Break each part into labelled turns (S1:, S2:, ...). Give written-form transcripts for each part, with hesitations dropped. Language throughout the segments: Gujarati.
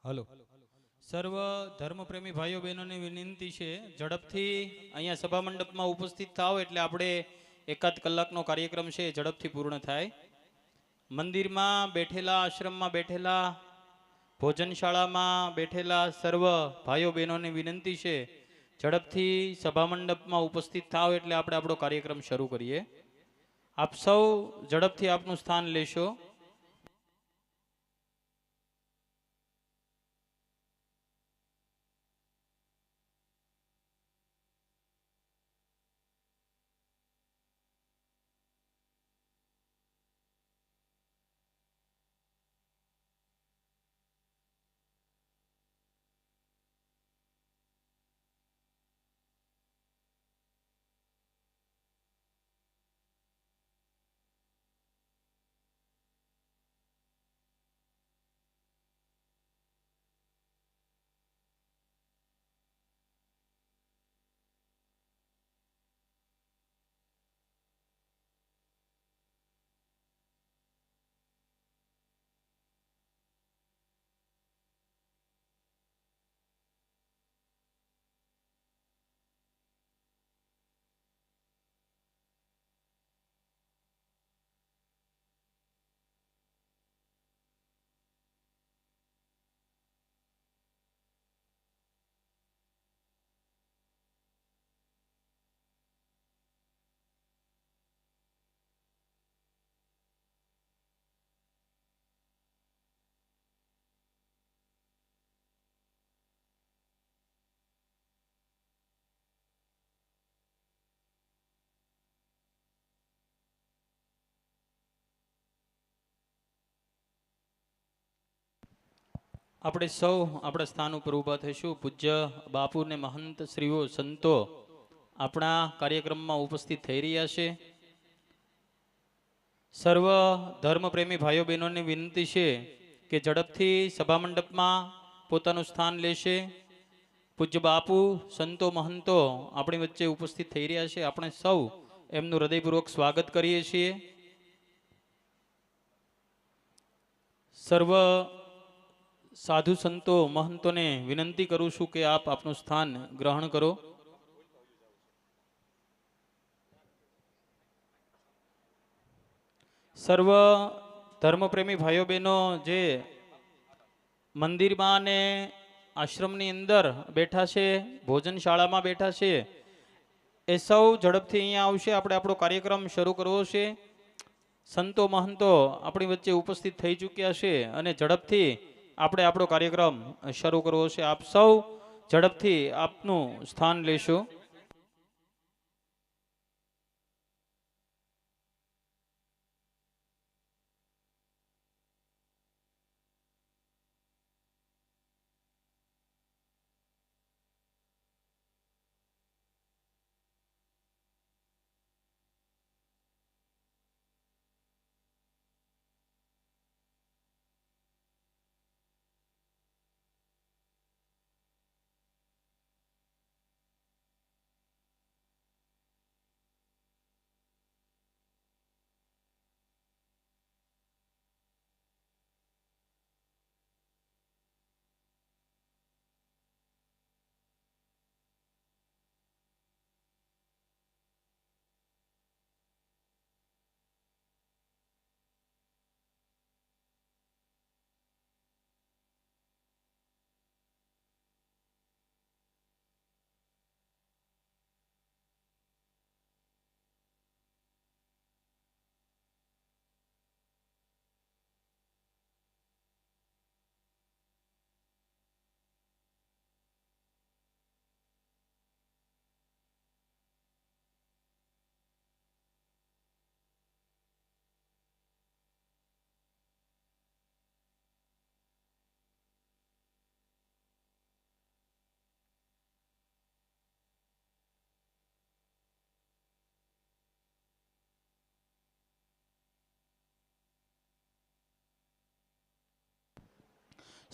S1: હલો. સર્વ ધર્મપ્રેમી ભાઈઓ બહેનોને વિનંતી છે, ઝડપથી અહીંયા સભા મંડપમાં ઉપસ્થિત થાઓ એટલે આપણે એકાદ કલાકનો કાર્યક્રમ છે ઝડપથી પૂર્ણ થાય. મંદિરમાં બેઠેલા, આશ્રમમાં બેઠેલા, ભોજનશાળામાં બેઠેલા સર્વ ભાઈઓ બહેનોને વિનંતી છે, ઝડપથી સભા મંડપમાં ઉપસ્થિત થાઓ એટલે આપણે આપણો કાર્યક્રમ શરૂ કરીએ. આપ સૌ ઝડપથી આપનું સ્થાન લેશો. આપણે સૌ આપણા સ્થાન ઉપર ઊભા થઈશું. પૂજ્ય બાપુ ને મહંત શ્રીઓ સંતો આપણા કાર્યક્રમમાં ઉપસ્થિત થઈ રહ્યા છે. સર્વ ધર્મપ્રેમી ભાઈઓ બહેનોને વિનંતી છે કે ઝડપથી સભા મંડપમાં પોતાનું સ્થાન લેશે. પૂજ્ય બાપુ, સંતો, મહંતો આપણી વચ્ચે ઉપસ્થિત થઈ રહ્યા છે. આપણે સૌ એમનું હૃદયપૂર્વક સ્વાગત કરીએ છીએ. સર્વ સાધુ સંતો મહંતોને વિનંતી કરું છું કે આપ આપનું સ્થાન ગ્રહણ કરો. સર્વ ધર્મપ્રેમી ભાઈઓ બહેનો જે મંદિરમાં અને આશ્રમની અંદર બેઠા છે, ભોજનશાળામાં બેઠા છે, એ સૌ ઝડપથી અહીંયા આવશે. આપણે આપણો કાર્યક્રમ શરૂ કરવો છે. સંતો મહંતો આપણી વચ્ચે ઉપસ્થિત થઈ ચૂક્યા છે અને ઝડપથી આપણે આપણો કાર્યક્રમ શરૂ કરવો છે. આપ સૌ ઝડપથી આપનું સ્થાન લેશો.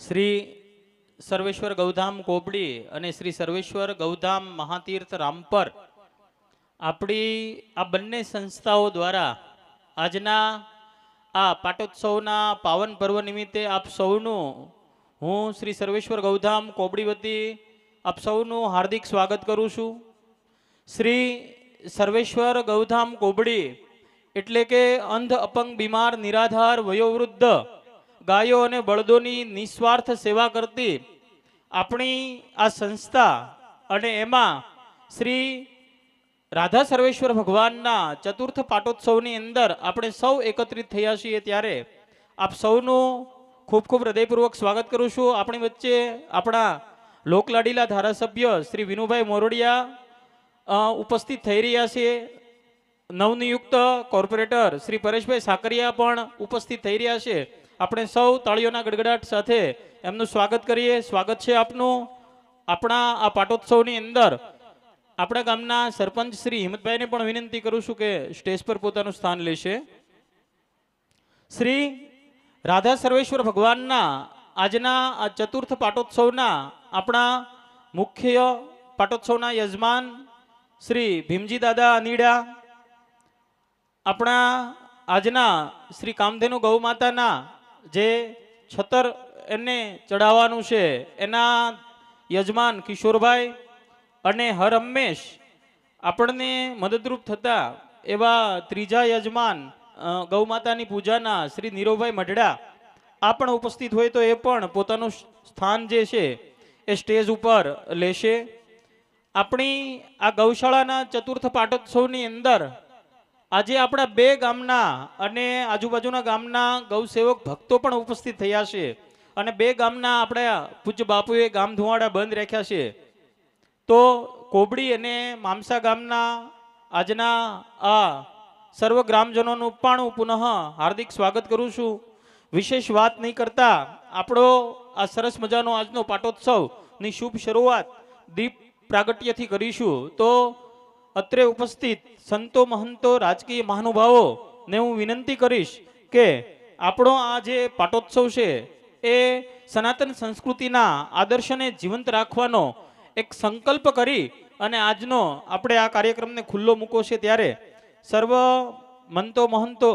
S1: શ્રી સર્વેશ્વર ગૌધામ કોબડી અને શ્રી સર્વેશ્વર ગૌધામ મહાતીર્થ રામપર, આપણી આ બંને સંસ્થાઓ દ્વારા આજના આ પાટોત્સવના પાવન પર્વ નિમિત્તે આપ સૌનું હું શ્રી સર્વેશ્વર ગૌધામ કોબડી વતી આપ સૌનું હાર્દિક સ્વાગત કરું છું. શ્રી સર્વેશ્વર ગૌધામ કોબડી એટલે કે અંધ, અપંગ, બીમાર, નિરાધાર, વયોવૃદ્ધ ગાયો અને બળદોની નિસ્વાર્થ સેવા કરતી આપણી આ સંસ્થા અને એમાં શ્રી રાધા સર્વેશ્વર ભગવાનના ચતુર્થ પાટોત્સવની અંદર આપણે સૌ એકત્રિત થયા છીએ ત્યારે આપ સૌનું ખૂબ ખૂબ હૃદયપૂર્વક સ્વાગત કરું છું. આપણી વચ્ચે આપણા લોકલાડીલા ધારાસભ્ય શ્રી વિનુભાઈ મોરડિયા ઉપસ્થિત થઈ રહ્યા છે. નવનિયુક્ત કોર્પોરેટર શ્રી પરેશભાઈ સાકરિયા પણ ઉપસ્થિત થઈ રહ્યા છે. આપણે સૌ તાળીઓના ગડગડાટ સાથે એમનું સ્વાગત કરીએ. સ્વાગત છે આપનું. આપણા આ પાટોત્સવની અંદર આપણા ગામના સરપંચ શ્રી હિંમતભાઈને પણ વિનંતી કરું છું કે સ્ટેજ પર પોતાનું સ્થાન લેશે. શ્રી રાધા સર્વેશ્વર ભગવાનના આજના આ ચતુર્થ પાટોત્સવના આપણા મુખ્ય પાટોત્સવના યજમાન શ્રી ભીમજી દાદા અનીડા, આપણા આજના શ્રી કામધેનુ ગૌ માતાના જે છતર એને ચડાવવાનું છે એના યજમાન કિશોરભાઈ અને હર હંમેશ આપણને મદદરૂપ થતા એવા ત્રીજા યજમાન ગૌ માતાની પૂજાના શ્રી નીરવભાઈ મઢડા આ પણ ઉપસ્થિત હોય તો એ પણ પોતાનું સ્થાન જે છે એ સ્ટેજ ઉપર લેશે. આપણી આ ગૌશાળાના ચતુર્થ પાટોત્સવની અંદર આજે આપણા બે ગામના અને આજુબાજુના ગામના ગૌસેવક ભક્તો પણ ઉપસ્થિત થયા છે અને બે ગામના આપણા પૂજ્ય બાપુએ ગામ ધુવાડા બંધ રાખ્યા છે. તો કોબડી અને મામસા ગામના આજના આ સર્વ ગ્રામજનોનું પણ હું પુનઃ હાર્દિક સ્વાગત કરું છું. વિશેષ વાત નહીં કરતા આપણો આ સરસ મજાનો આજનો પાટોત્સવની શુભ શરૂઆત દીપ પ્રાગટ્યથી કરીશું. તો અત્રે ઉપસ્થિત સંતો, મહંતો, રાજકીય મહાનુભાવોને હું વિનંતી કરીશ કે આપણો આ જે પાટોત્સવ છે એ સનાતન સંસ્કૃતિના આદર્શને જીવંત રાખવાનો એક સંકલ્પ કરી અને આજનો આપણે આ કાર્યક્રમને ખુલ્લો મૂકો છે. ત્યારે સર્વ મંતો, મહંતો,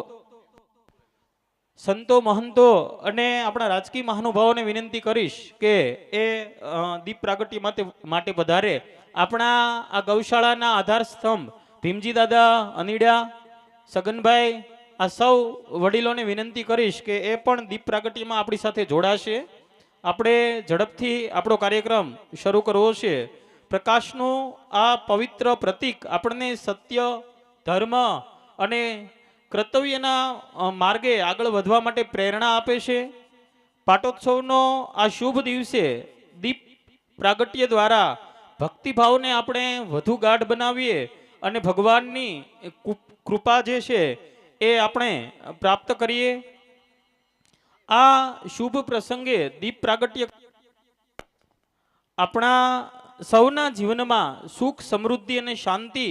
S1: સંતો, મહંતો અને આપણા રાજકીય મહાનુભાવોને વિનંતી કરીશ કે એ દીપ પ્રાગટ્ય માટે વધારે. આપણા આ ગૌશાળાના આધાર સ્તંભ ભીમજી દાદા અનીડા, સગનભાઈ, આ સૌ વડીલોને વિનંતી કરીશ કે એ પણ દીપ પ્રાગટ્યમાં આપણી સાથે જોડાશે. આપણે ઝડપથી આપણો કાર્યક્રમ શરૂ કરવો છે. પ્રકાશનું આ પવિત્ર પ્રતીક આપણને સત્ય, ધર્મ અને કર્તવ્યના માર્ગે આગળ વધવા માટે પ્રેરણા આપે છે. પાટોત્સવનો આ શુભ દિવસે દીપ પ્રાગટ્ય દ્વારા ભક્તિભાવને આપણે વધુ ગાઢ બનાવીએ અને ભગવાનની કૃપા જે છે એ આપણે પ્રાપ્ત કરીએ. આ શુભ પ્રસંગે દીપ પ્રાગટ્ય આપણા સૌના જીવનમાં સુખ, સમૃદ્ધિ અને શાંતિ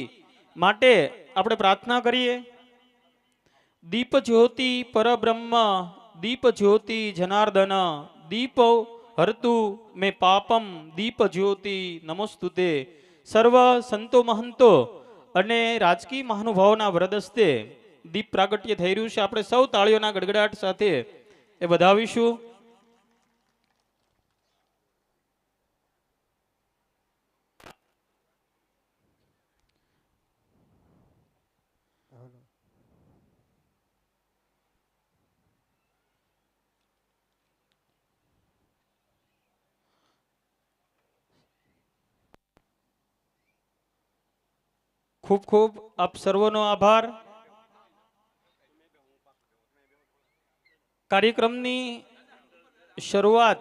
S1: માટે આપણે પ્રાર્થના કરીએ. દીપ જ્યોતિ પરબ્રહ્મ, દીપ જ્યોતિ જનાર્દન, દીપ હરતુ મે પાપમ, દીપ જ્યોતિ નમોસ્તુતે. સર્વ સંતો, મહંતો અને રાજકીય મહાનુભાવોના વરદસ્તે દીપ પ્રાગટ્ય થઈ રહ્યું છે. આપણે સૌ તાળીઓના ગડગડાટ સાથે એ વધાવીશું. ખૂબ ખૂબ આપ સર્વનો આભાર. કાર્યક્રમની શરૂઆત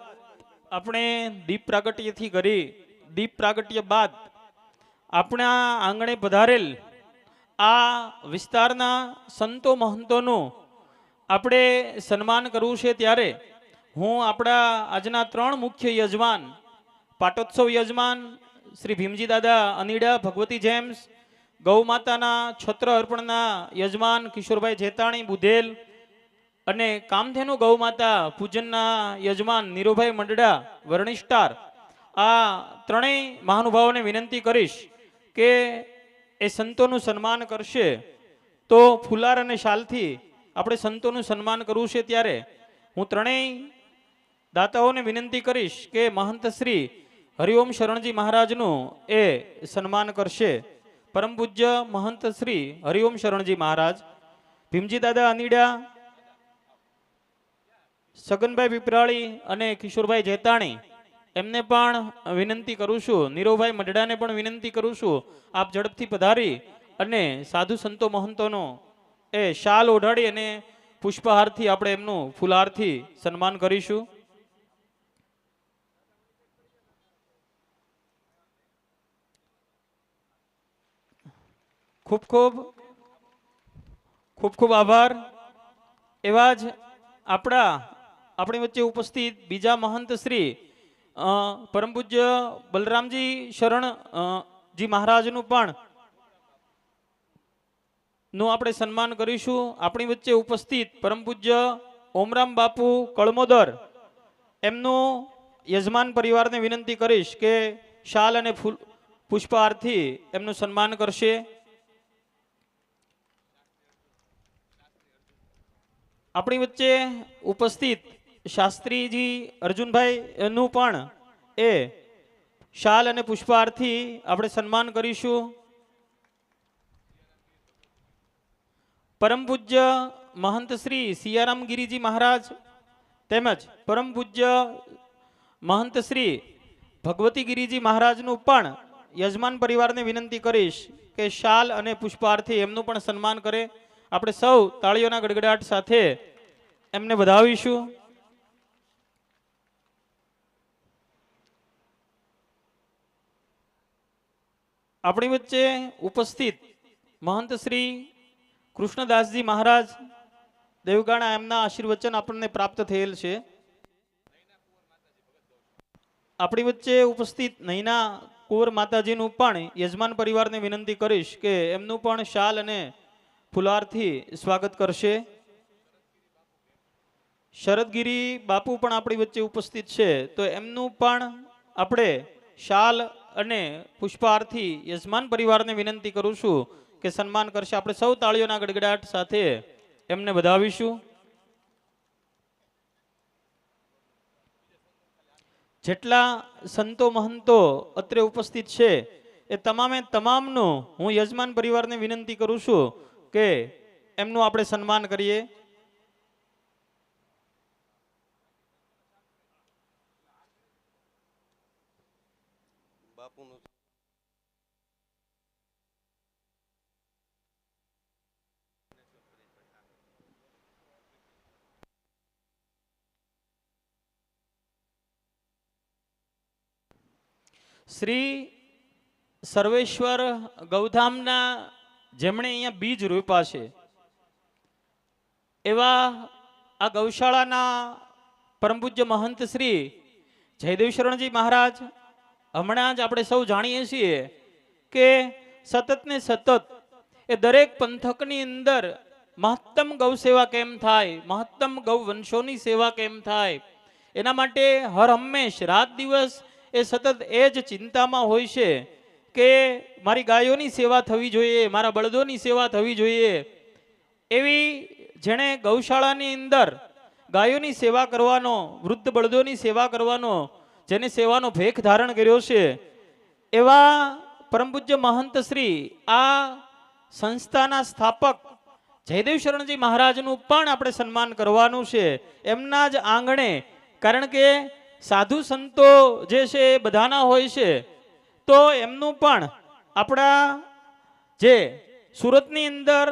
S1: આપણે દીપ પ્રાગટ્યથી કરી. દીપ પ્રાગટ્ય બાદ આપણા આંગણે પધારેલ આ વિસ્તારના સંતો, મહંતોનું આપણે સન્માન કરવું છે. ત્યારે હું આપણા આજના ત્રણ મુખ્ય યજમાન, પાટોત્સવ યજમાન શ્રી ભીમજી દાદા અનીડા, ભગવતી જેમ્સ, ગૌ માતાના છત્ર અર્પણના યજમાન કિશોરભાઈ જેતાણી બુધેલ અને કામધેનુ ગૌ માતા પૂજનના યજમાન નીરુભાઈ મંડડા વર્ણિસ્ટાર, આ ત્રણેય મહાનુભાવોને વિનંતી કરીશ કે એ સંતોનું સન્માન કરશે. તો ફુલાર અને શાલથી આપણે સંતોનું સન્માન કરવું છે. ત્યારે હું ત્રણેય દાતાઓને વિનંતી કરીશ કે મહંત શ્રી હરિઓમ શરણજી મહારાજનું એ સન્માન કરશે. પરમ પૂજ્ય મહંત શ્રી હરિઓમ શરણજી મહારાજ, ભીમજી દાદા અનીડા, સગનભાઈ પીપરાળી અને કિશોરભાઈ જેતાણી એમને પણ વિનંતી કરું છું. નીરવભાઈ મઢડાને પણ વિનંતી કરું છું, આપ ઝડપથી પધારી અને સાધુ સંતો મહંતોનો એ શાલ ઓઢાડી અને પુષ્પહારથી આપણે એમનું ફૂલહારથી સન્માન કરીશું. ખૂબ ખૂબ ખૂબ ખૂબ આભાર. એવા જ આપણી વચ્ચે ઉપસ્થિત બીજા મહંત શ્રી પરમ પૂજ્ય બલરામજી શરણ જી મહારાજનું પણ નું આપણે સન્માન કરીશું. આપણી વચ્ચે ઉપસ્થિત પરમ પૂજ્ય ઓમરામ બાપુ કળમોદર એમનું યજમાન પરિવારને વિનંતી કરીશ કે શાલ અને પુષ્પહારથી એમનું સન્માન કરશે. આપણી વચ્ચે ઉપસ્થિત શાસ્ત્રીજી અર્જુનભાઈ નું પણ એ શાલ અને પુષ્પહારથી આપણે સન્માન કરીશું. પરમ પૂજ્ય મહંત શ્રી સિયારામ ગિરિજી મહારાજ તેમજ પરમ પૂજ્ય મહંત શ્રી ભગવતી ગિરિજી મહારાજનું પણ યજમાન પરિવારને વિનંતી કરીશ કે શાલ અને પુષ્પહારથી એમનું પણ સન્માન કરે. આપણે સૌ તાળીઓના ગડગડાટ સાથે એમને વધાવીશું. આપણી વચ્ચે ઉપસ્થિત મહંત શ્રી કૃષ્ણદાસજી મહારાજ દેવગાણા એમના આશીર્વચન આપણને પ્રાપ્ત થયેલ છે. આપણી વચ્ચે ઉપસ્થિત નૈના કુંવર માતાજીનું પણ યજમાન પરિવારને વિનંતી કરીશ કે એમનું પણ શાલ અને ફુલારથી સ્વાગત કરશે. શરદગીરી બાપુ પણ આપણી વચ્ચે ઉપસ્થિત છે, તો એમનું પણ આપણે શાલ અને પુષ્પહારથી યજમાન પરિવારને વિનંતી કરું છું કે સન્માન કરશે. આપણે સૌ તાળીઓના ગડગડાટ સાથે એમને વધાવીશું. જેટલા સંતો મહંતો અત્રે ઉપસ્થિત છે એ તમામે તમામનું હું યજમાન પરિવારને વિનંતી કરું છું કે એમનું આપણે સન્માન કરીએ. શ્રી સર્વેશ્વર ગૌધામના જેમણે અહીંયા બીજ રોપ્યા છે એવા આ ગૌશાળાના પરમ પૂજ્ય મહંત શ્રી જયદેવ શરણજી મહારાજ હમણાં જ આપણે સૌ જાણીએ છીએ કે સતત ને સતત એ દરેક પંથકની અંદર મહત્તમ ગૌ સેવા કેમ થાય, મહત્તમ ગૌ વંશોની સેવા કેમ થાય, એના માટે હર હંમેશ રાત દિવસ એ સતત એ જ ચિંતામાં હોય છે કે મારી ગાયોની સેવા થવી જોઈએ, મારા બળદોની સેવા થવી જોઈએ. એવી જેણે ગૌશાળાની અંદર ગાયોની સેવા કરવાનો, વૃદ્ધ બળદોની સેવા કરવાનો જેને સેવાનો ભેખ ધારણ કર્યો છે એવા પરમ પૂજ્ય મહંત શ્રી આ સંસ્થાના સ્થાપક જયદેવ શરણજી મહારાજનું પણ આપણે સન્માન કરવાનું છે એમના જ આંગણે. કારણ કે સાધુ સંતો જે છે એ બધાના હોય છે, તો એમનું પણ આપણા જે સુરતની અંદર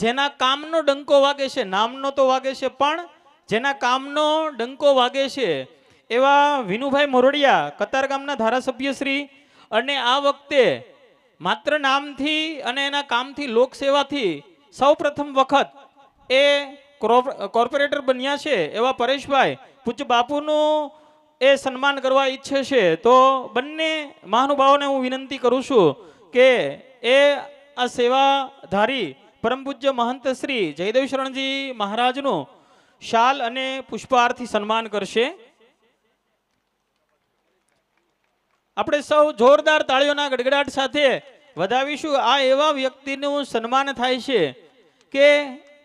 S1: જેના કામનો ડંકો વાગે છે, નામનો તો વાગે છે પણ જેના કામનો ડંકો વાગે છે એવા વિનુભાઈ મોરડિયા કતાર ગામના ધારાસભ્ય શ્રી, અને આ વખતે માત્ર નામથી અને એના કામથી લોકસેવાથી સૌ પ્રથમ વખત એ કોર્પોરેટર બન્યા છે એવા પરેશભાઈ પૂજ્ય બાપુનું એ સન્માન કરવા ઈચ્છે છે. તો બંને મહાનુભાવોને હું વિનંતી કરું છું કે એ આ સેવાધારી પરમ પૂજ્ય મહંત શ્રી જયદેવ શરણજી મહારાજનું શાલ અને પુષ્પહારથી સન્માન કરશે. આપણે સૌ જોરદાર તાળીઓના ગડગડાટ સાથે વધાવીશું. આ એવા વ્યક્તિનું સન્માન થાય છે કે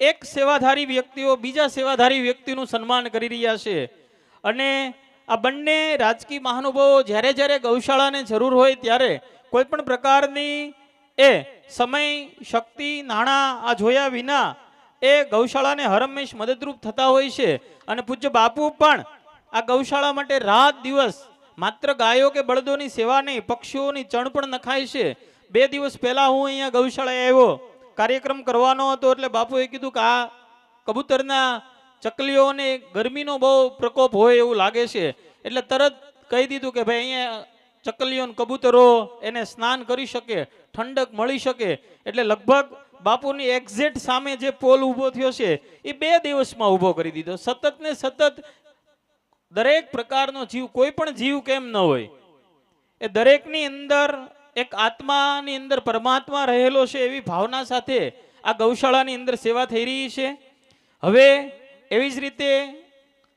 S1: એક સેવાધારી વ્યક્તિઓ બીજા સેવાધારી વ્યક્તિનું સન્માન કરી રહ્યા છે, અને આ બંને રાજકીય મહાનુભાવો જ્યારે જ્યારે ગૌશાળાને જરૂર હોય ત્યારે કોઈ પણ પ્રકારની એ સમય શક્તિ નાણાં આ જોયા વિના એ ગૌશાળાને હરમેશ મદદરૂપ થતા હોય છે. અને પૂજ્ય બાપુ પણ આ ગૌશાળા માટે રાત દિવસ માત્ર ગાયો કે બળદોની સેવા નહીં, પક્ષીઓની ચણ પણ નખાય છે. 2 દિવસ પહેલા હું અહીંયા ગૌશાળાએ આવ્યો, કાર્યક્રમ કરવાનો હતો, એટલે બાપુએ કીધું કે આ કબૂતરના ચકલીઓને ગરમીનો બહુ પ્રકોપ હોય એવું લાગે છે, એટલે તરત કહી દીધું કે ભાઈ અહીંયા ચકલીઓ કબૂતરો એને સ્નાન કરી શકે, ઠંડક મળી શકે. એટલે લગભગ બાપુની એક્ઝેક્ટ સામે જે પોલ ઊભો થયો છે એ 2 દિવસમાં ઊભો કરી દીધો. સતત ને સતત દરેક પ્રકારનો જીવ, કોઈ પણ જીવ કેમ ન હોય, એ દરેકની અંદર એક આત્માની અંદર પરમાત્મા રહેલો છે એવી ભાવના સાથે આ ગૌશાળાની અંદર સેવા થઈ રહી છે. હવે એવી જ રીતે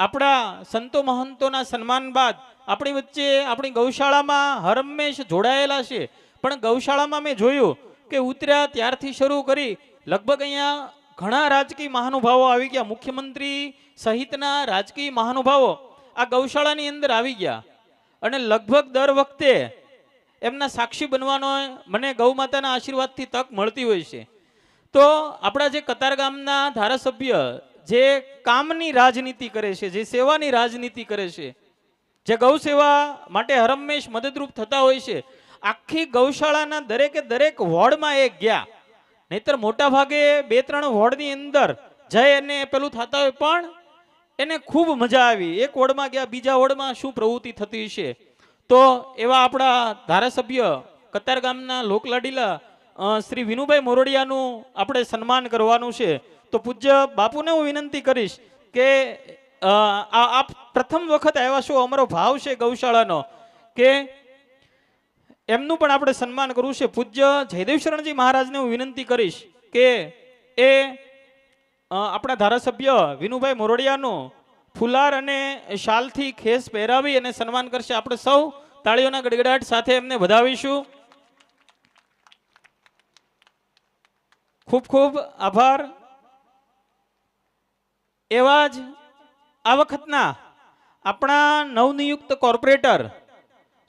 S1: આપણા સંતો મહંતોના સન્માન બાદ આપણી વચ્ચે આપણી ગૌશાળામાં હરમેશ જોડાયેલા છે. પણ ગૌશાળામાં મેં જોયું કે ઉતર્યા ત્યારથી શરૂ કરી લગભગ અહીંયા ઘણા રાજકીય મહાનુભાવો આવી ગયા, મુખ્યમંત્રી સહિતના રાજકીય મહાનુભાવો આ ગૌશાળાની અંદર આવી ગયા. અને લગભગ દર વખતે એમના સાક્ષી બનવાનો મને ગૌ માતાના આશીર્વાદથી તક મળતી હોય છે. તો આપણા જે કતારગામના ધારાસભ્ય જે કામની રાજનીતિ કરે છે, જે સેવાની રાજનીતિ કરે છે, જે ગૌ સેવા માટે હરમેશ મદદરૂપ થતા હોય છે, આખી ગૌશાળાના દરેકે દરેક વોર્ડમાં એ ગયા. નહીતર મોટા ભાગે 2-3 વોર્ડની અંદર જઈ અને પેલું થતા હોય, પણ એને ખૂબ મજા આવી. એક વોર્ડમાં ગયા, બીજા વોર્ડમાં શું પ્રવૃત્તિ થતી છે. તો એવા આપણા ધારાસભ્ય કતારગામના લોકલાડીલા શ્રી વિનુભાઈ મોરડિયાનું આપણે સન્માન કરવાનું છે. તો પૂજ્ય બાપુને હું વિનંતી કરીશ કે આપ પ્રથમ વખત આવ્યા છો, અમારો ભાવ છે ગૌશાળાનો કે એમનું પણ આપણે સન્માન કરવું છે. પૂજ્ય જયદેવ શરણજી મહારાજને હું વિનંતી કરીશ કે એ આપણા ધારાસભ્ય વિનુભાઈ મોરડિયાનું ફુલાર અને શાલથી ખેસ પહેરાવી અને સન્માન કરશે. આપણે સૌ તાળીઓના ગડગડાટ સાથે એમને વધાવીશું. ખૂબ ખૂબ આભાર. એવા જ આ વખતના આપણા નવનિયુક્ત કોર્પોરેટર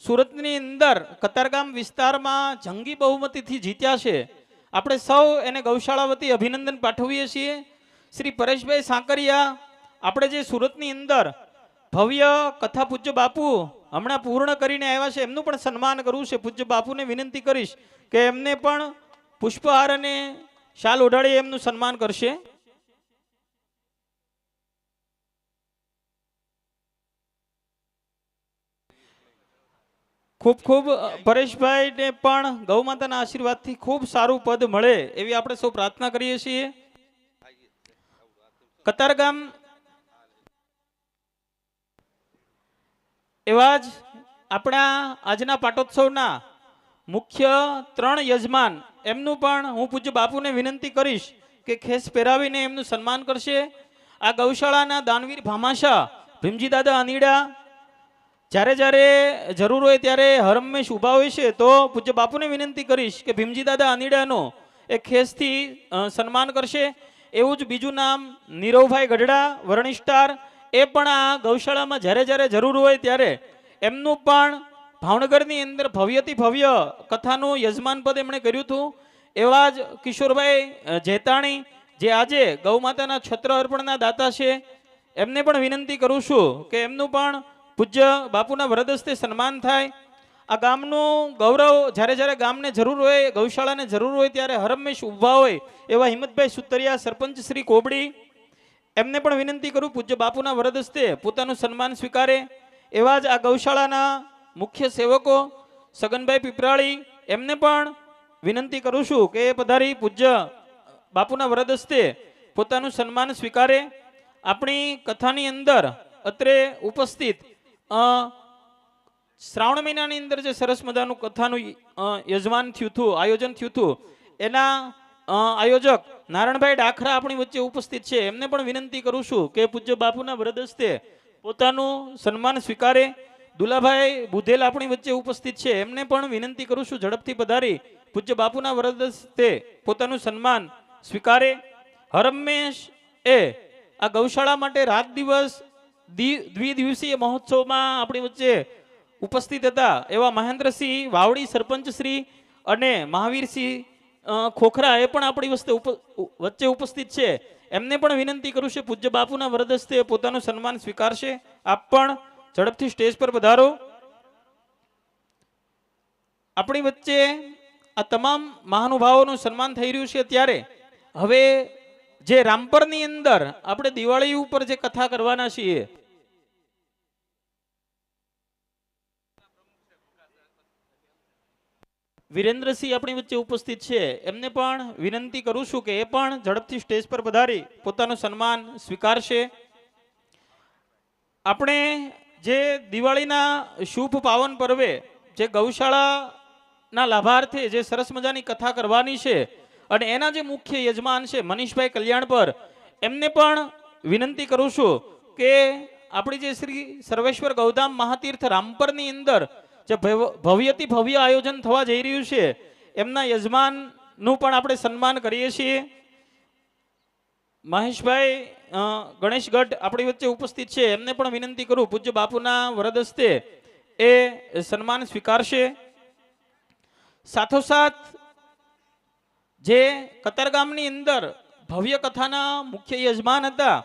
S1: સુરતની અંદર કતારગામ વિસ્તારમાં જંગી બહુમતીથી જીત્યા છે. આપણે સૌ એને ગૌશાળા વતી અભિનંદન પાઠવીએ છીએ. શ્રી પરેશભાઈ સાંકરિયા, આપણે જે સુરતની અંદર ભવ્ય કથા પૂજ્ય બાપુ હમણાં પૂર્ણ કરીને આવ્યા છે, એમનું પણ સન્માન કરવું છે. પૂજ્ય બાપુને વિનંતી કરીશ કે એમને પણ પુષ્પહાર અને શાલ ઓઢાડી એમનું સન્માન કરશે. ખૂબ ખૂબ પરેશભાઈને પણ ગૌ માતાના આશીર્વાદથી ખૂબ સારું પદ મળે એવી આપણે સૌ પ્રાર્થના કરીએ છીએ. કતારગામ એવા જ આપણા આજના પાટોત્સવના મુખ્ય 3 યજમાન, એમનું પણ હું પૂજ્ય બાપુને વિનંતી કરીશ કે ખેસ પહેરાવીને એમનું સન્માન કરશે. આ ગૌશાળાના દાનવીર ભામાશા ભીમજી દાદા અનીડા જ્યારે જ્યારે જરૂર હોય ત્યારે હરમેશ ઊભા હોય છે. તો પૂજ્ય બાપુને વિનંતી કરીશ કે ભીમજી દાદા અનીડાનો એ ખેસથી સન્માન કરશે. એવું જ બીજું નામ નીરવભાઈ ગઢડા વર્ણિસ્ટાર, એ પણ આ ગૌશાળામાં જ્યારે જ્યારે જરૂર હોય ત્યારે એમનું પણ ભાવનગરની અંદર ભવ્યથી ભવ્ય કથાનું યજમાન પદ એમણે કર્યું હતું. એવા જ કિશોરભાઈ જેતાણી, જે આજે ગૌ માતાના છત્ર અર્પણના દાતા છે, એમને પણ વિનંતી કરું છું કે એમનું પણ પૂજ્ય બાપુના વરદસ્તે સન્માન થાય. આ ગામનું ગૌરવ જ્યારે જ્યારે ગામને જરૂર હોય, ગૌશાળાને જરૂર હોય ત્યારે હરમેશ ઊભા હોય એવા હિંમતભાઈ સુતરિયા, સરપંચ શ્રી કોબડી, એમને પણ વિનંતી કરું પૂજ્ય બાપુના વરદસ્તે પોતાનું સન્માન સ્વીકારે. એવા જ આ ગૌશાળાના મુખ્ય સેવકો સગનભાઈ પીપરાળી, એમને પણ વિનંતી કરું છું કે એ પધારી પૂજ્ય બાપુના વરદસ્તે પોતાનું સન્માન સ્વીકારે. આપણી કથાની અંદર અત્રે ઉપસ્થિત શ્રાવણ મહિનાની અંદર જે સરસ મજાનું કથાનું યજમાન થયું હતું, આયોજન થયું હતું, એના આયોજક નારાયણભાઈ ડાખરા આપણી વચ્ચે ઉપસ્થિત છે. એમને પણ વિનંતી કરું છું કે પૂજ્ય બાપુના વરદસ્તે પોતાનું સન્માન સ્વીકારે. દુલાભાઈ બુધેલ આપણી વચ્ચે ઉપસ્થિત છે, એમને પણ વિનંતી કરું છું ઝડપથી પધારી પૂજ્ય બાપુના વરદસ્તે પોતાનું સન્માન સ્વીકારે. હરમેશ એ આ ગૌશાળા માટે રાત દિવસ દ્વિદિવસીય મહોત્સવમાં આપણી વચ્ચે ઉપસ્થિત હતા એવા મહેન્દ્રસિંહ વાવડી સરપંચ શ્રી અને મહાવીરસિંહ ખોખરા એ પણ આપણી વચ્ચે ઉપસ્થિત છે. એમને પણ વિનંતી કરું છું પૂજ્ય બાપુના વરદસ્તે પોતાનું સન્માન સ્વીકારશે. આપ પણ ઝડપથી સ્ટેજ પર પધારો. આપણી વચ્ચે આ તમામ મહાનુભાવોનું સન્માન થઈ રહ્યું છે. ત્યારે હવે જે રામપરની અંદર આપણે દિવાળી ઉપર જે કથા કરવાના છીએ, વિરેન્દ્રસિંહ આપણી વચ્ચે ઉપસ્થિત છે. એમને પણ વિનંતી કરું છું કે એ પણ ઝડપથી સ્ટેજ પર પધારી પોતાનું સન્માન સ્વીકારશે. આપણે જે દિવાળીના શુભ પાવન પર્વે જે ગૌશાળાના લાભાર્થે જે સરસ મજાની કથા કરવાની છે અને એના જે મુખ્ય યજમાન છે મનીષભાઈ કલ્યાણપર, એમને પણ વિનંતી કરું છું કે આપણી જે શ્રી સર્વેશ્વર ગૌધામ મહાતીર્થ રામપરની અંદર જે ભવ્યથી ભવ્ય આયોજન થવા જઈ રહ્યું છે, એમના યજમાનનું પણ આપણે સન્માન કરીએ છીએ. મહેશભાઈ ગણેશગઢ આપણી વચ્ચે ઉપસ્થિત છે. એમને પણ વિનંતી કરું પૂજ્ય બાપુના વરદસ્તે એ સન્માન સ્વીકારશે. સાથોસાથ જે કતારગામની અંદર ભવ્ય કથાના મુખ્ય યજમાન હતા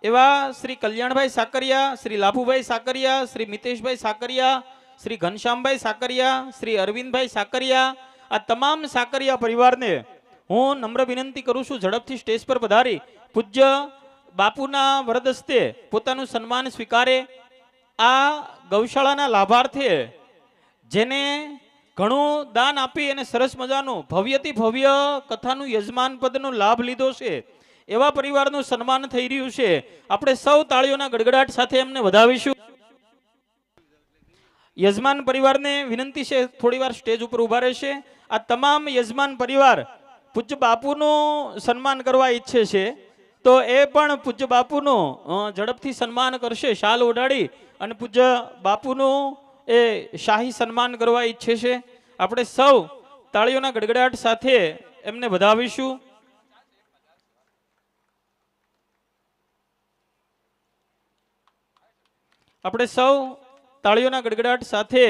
S1: એવા શ્રી કલ્યાણભાઈ સાકરિયા, શ્રી લાભુભાઈ સાકરિયા, શ્રી મિતેશભાઈ સાકરિયા, શ્રી ઘનશ્યામભાઈ સાકરિયા, શ્રી અરવિંદભાઈ સાકરિયા, આ તમામ સાકરિયા પરિવારને હું નમ્ર વિનંતી કરું છું ઝડપથી સ્ટેજ પર પધારી પૂજ્ય બાપુના વરદસ્તે પોતાનું સન્માન સ્વીકારે. આ ગૌશાળાના લાભાર્થે જેને ઘણું દાન આપી અને સરસ મજાનું ભવ્યથી ભવ્ય કથાનું યજમાન પદનો લાભ લીધો છે એવા પરિવારનું સન્માન થઈ રહ્યું છે. આપણે સૌ તાળીઓના ગડગડાટ સાથે એમને વધાવીશું. યજમાન પરિવારને વિનંતી છે થોડી વાર સ્ટેજ ઉપર ઉભા રહેશે. આ તમામ યજમાન પરિવાર પૂજ્ય બાપુનું સન્માન કરવા ઈચ્છે છે તો એ પણ પૂજ્ય બાપુનું ઝડપથી સન્માન કરશે. શાલ ઓઢાડી અને પૂજ્ય બાપુનું એ શાહી સન્માન કરવા ઈચ્છે છે. આપણે સૌ તાળીઓના ગડગડાટ સાથે એમને વધાવીશું. આપણે સૌ તાળીઓના ગડગડાટ સાથે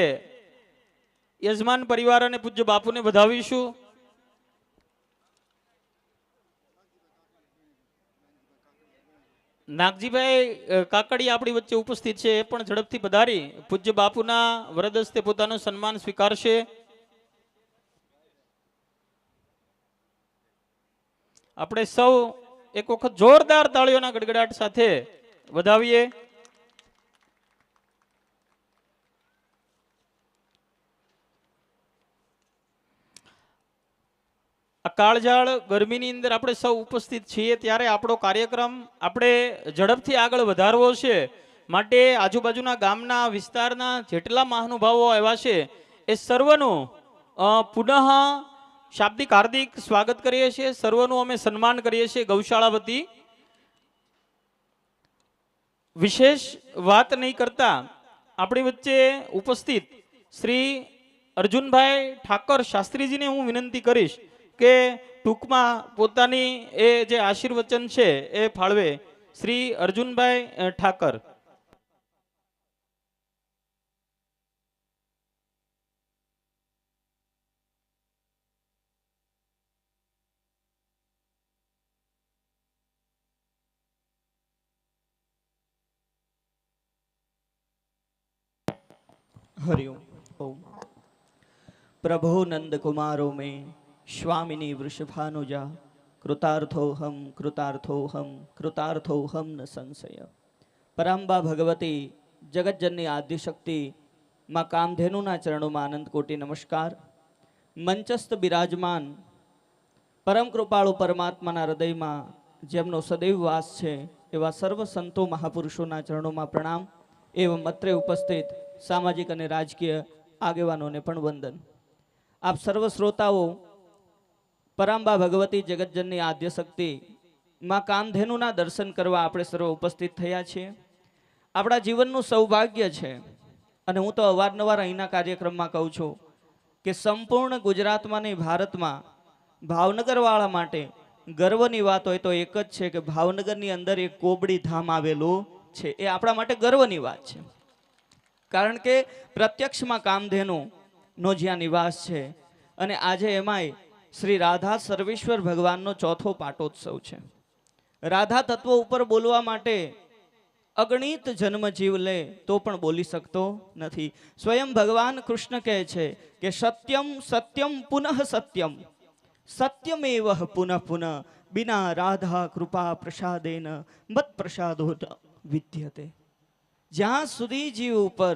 S1: યજમાન પરિવાર અને પૂજ્ય બાપુને વધાવીશું. નાગજીભાઈ કાકડી આપણી વચ્ચે ઉપસ્થિત છે. એ પણ ઝડપથી પધારી પૂજ્ય બાપુના વરદસ્તે પોતાનું સન્માન સ્વીકારશે. આપણે સૌ એક વખત જોરદાર તાળીઓના ગડગડાટ સાથે વધાવીએ. કાળઝાળ ગરમીની અંદર આપણે સૌ ઉપસ્થિત છીએ ત્યારે આપણો કાર્યક્રમ આપણે ઝડપથી આગળ વધારવો છે. માટે આજુબાજુના ગામના વિસ્તારના જેટલા મહાનુભાવો આવ્યા છે એ સર્વનું પુનઃ શાબ્દિક હાર્દિક સ્વાગત કરીએ છીએ. સર્વનું અમે સન્માન કરીએ છીએ ગૌશાળા વતી. વિશેષ વાત નહીં કરતા આપણી વચ્ચે ઉપસ્થિત શ્રી અર્જુનભાઈ ઠાકર શાસ્ત્રીજીને હું વિનંતી કરીશ કે ટૂંકમાં પોતાની એ જે આશીર્વચન છે એ ફાળવે. શ્રી અર્જુનભાઈ ઠાકર.
S2: हरिओम ओम प्रभो नंद कुमारो में स्वामिनी वृषभानुजा कृतार्थोहम कृतार्थोहम कृतार्थोहम न संशय. परांबा भगवती जगज्जननी आद्यशक्ति माँ कामधेनुना चरणों में आनंद कोटि नमस्कार. मंचस्थ विराजमान परम कृपाळु परमात्माना हृदय में जेमनो सदैव वास है एवं सर्व संतो महापुरुषों चरणों में प्रणाम एवं अत्रे उपस्थित सामाजिक और राजकीय आगेवानों ने पण वंदन. आप सर्व श्रोताओं परांबा भगवती जगज्जननी आद्यशक्ति माँ कामधेनुना दर्शन करवा आपणे सर्व उपस्थित थया छे. आपणा जीवननुं सौभाग्य छे अने हूँ तो अवारनवार अहींना कार्यक्रममां कहूं छुं के संपूर्ण गुजरातमां ने भारतमां भावनगरवाळा माटे गर्वनी वात होय तो एक ज छे के भावनगरनी अंदर एक कोबड़ी धाम आवेलुं છે એ આપણા માટે ગર્વની વાત છે. કારણ કે પ્રત્યક્ષમાં કામધેનુનો જ્યાં નિવાસ છે અને આજે એમાંય શ્રી રાધા સર્વેશ્વર ભગવાનનો ચોથો પાટોત્સવ છે. રાધા તત્વ ઉપર બોલવા માટે અગણિત જન્મ જીવ લે તો પણ બોલી શકતો નથી. સ્વયં ભગવાન કૃષ્ણ કહે છે કે સત્યમ સત્યમ પુનઃ સત્યમ સત્યમેવ પુનઃ પુનઃ બિના રાધા કૃપા પ્રસાદેન મત પ્રસાદો વિદ્યતે. જ્યાં સુધી જીવ ઉપર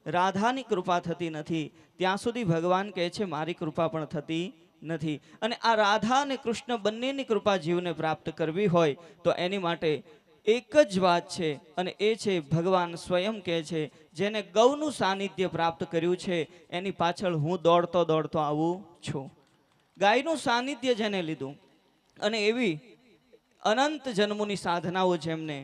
S2: રાધાની કૃપા થતી નથી ત્યાં સુધી ભગવાન કહે છે મારી કૃપા પણ થતી નથી. અને આ રાધા અને કૃષ્ણ બંનેની કૃપા જીવને પ્રાપ્ત કરવી હોય તો એની માટે એક જ વાત છે અને એ છે ભગવાન સ્વયં કહે છે જેને ગૌનું સાનિધ્ય પ્રાપ્ત કર્યું છે એની પાછળ હું દોડતો દોડતો આવું છું. ગાયનું સાનિધ્ય જેને લીધું અને એવી અનંત જન્મોની સાધનાઓ જેમને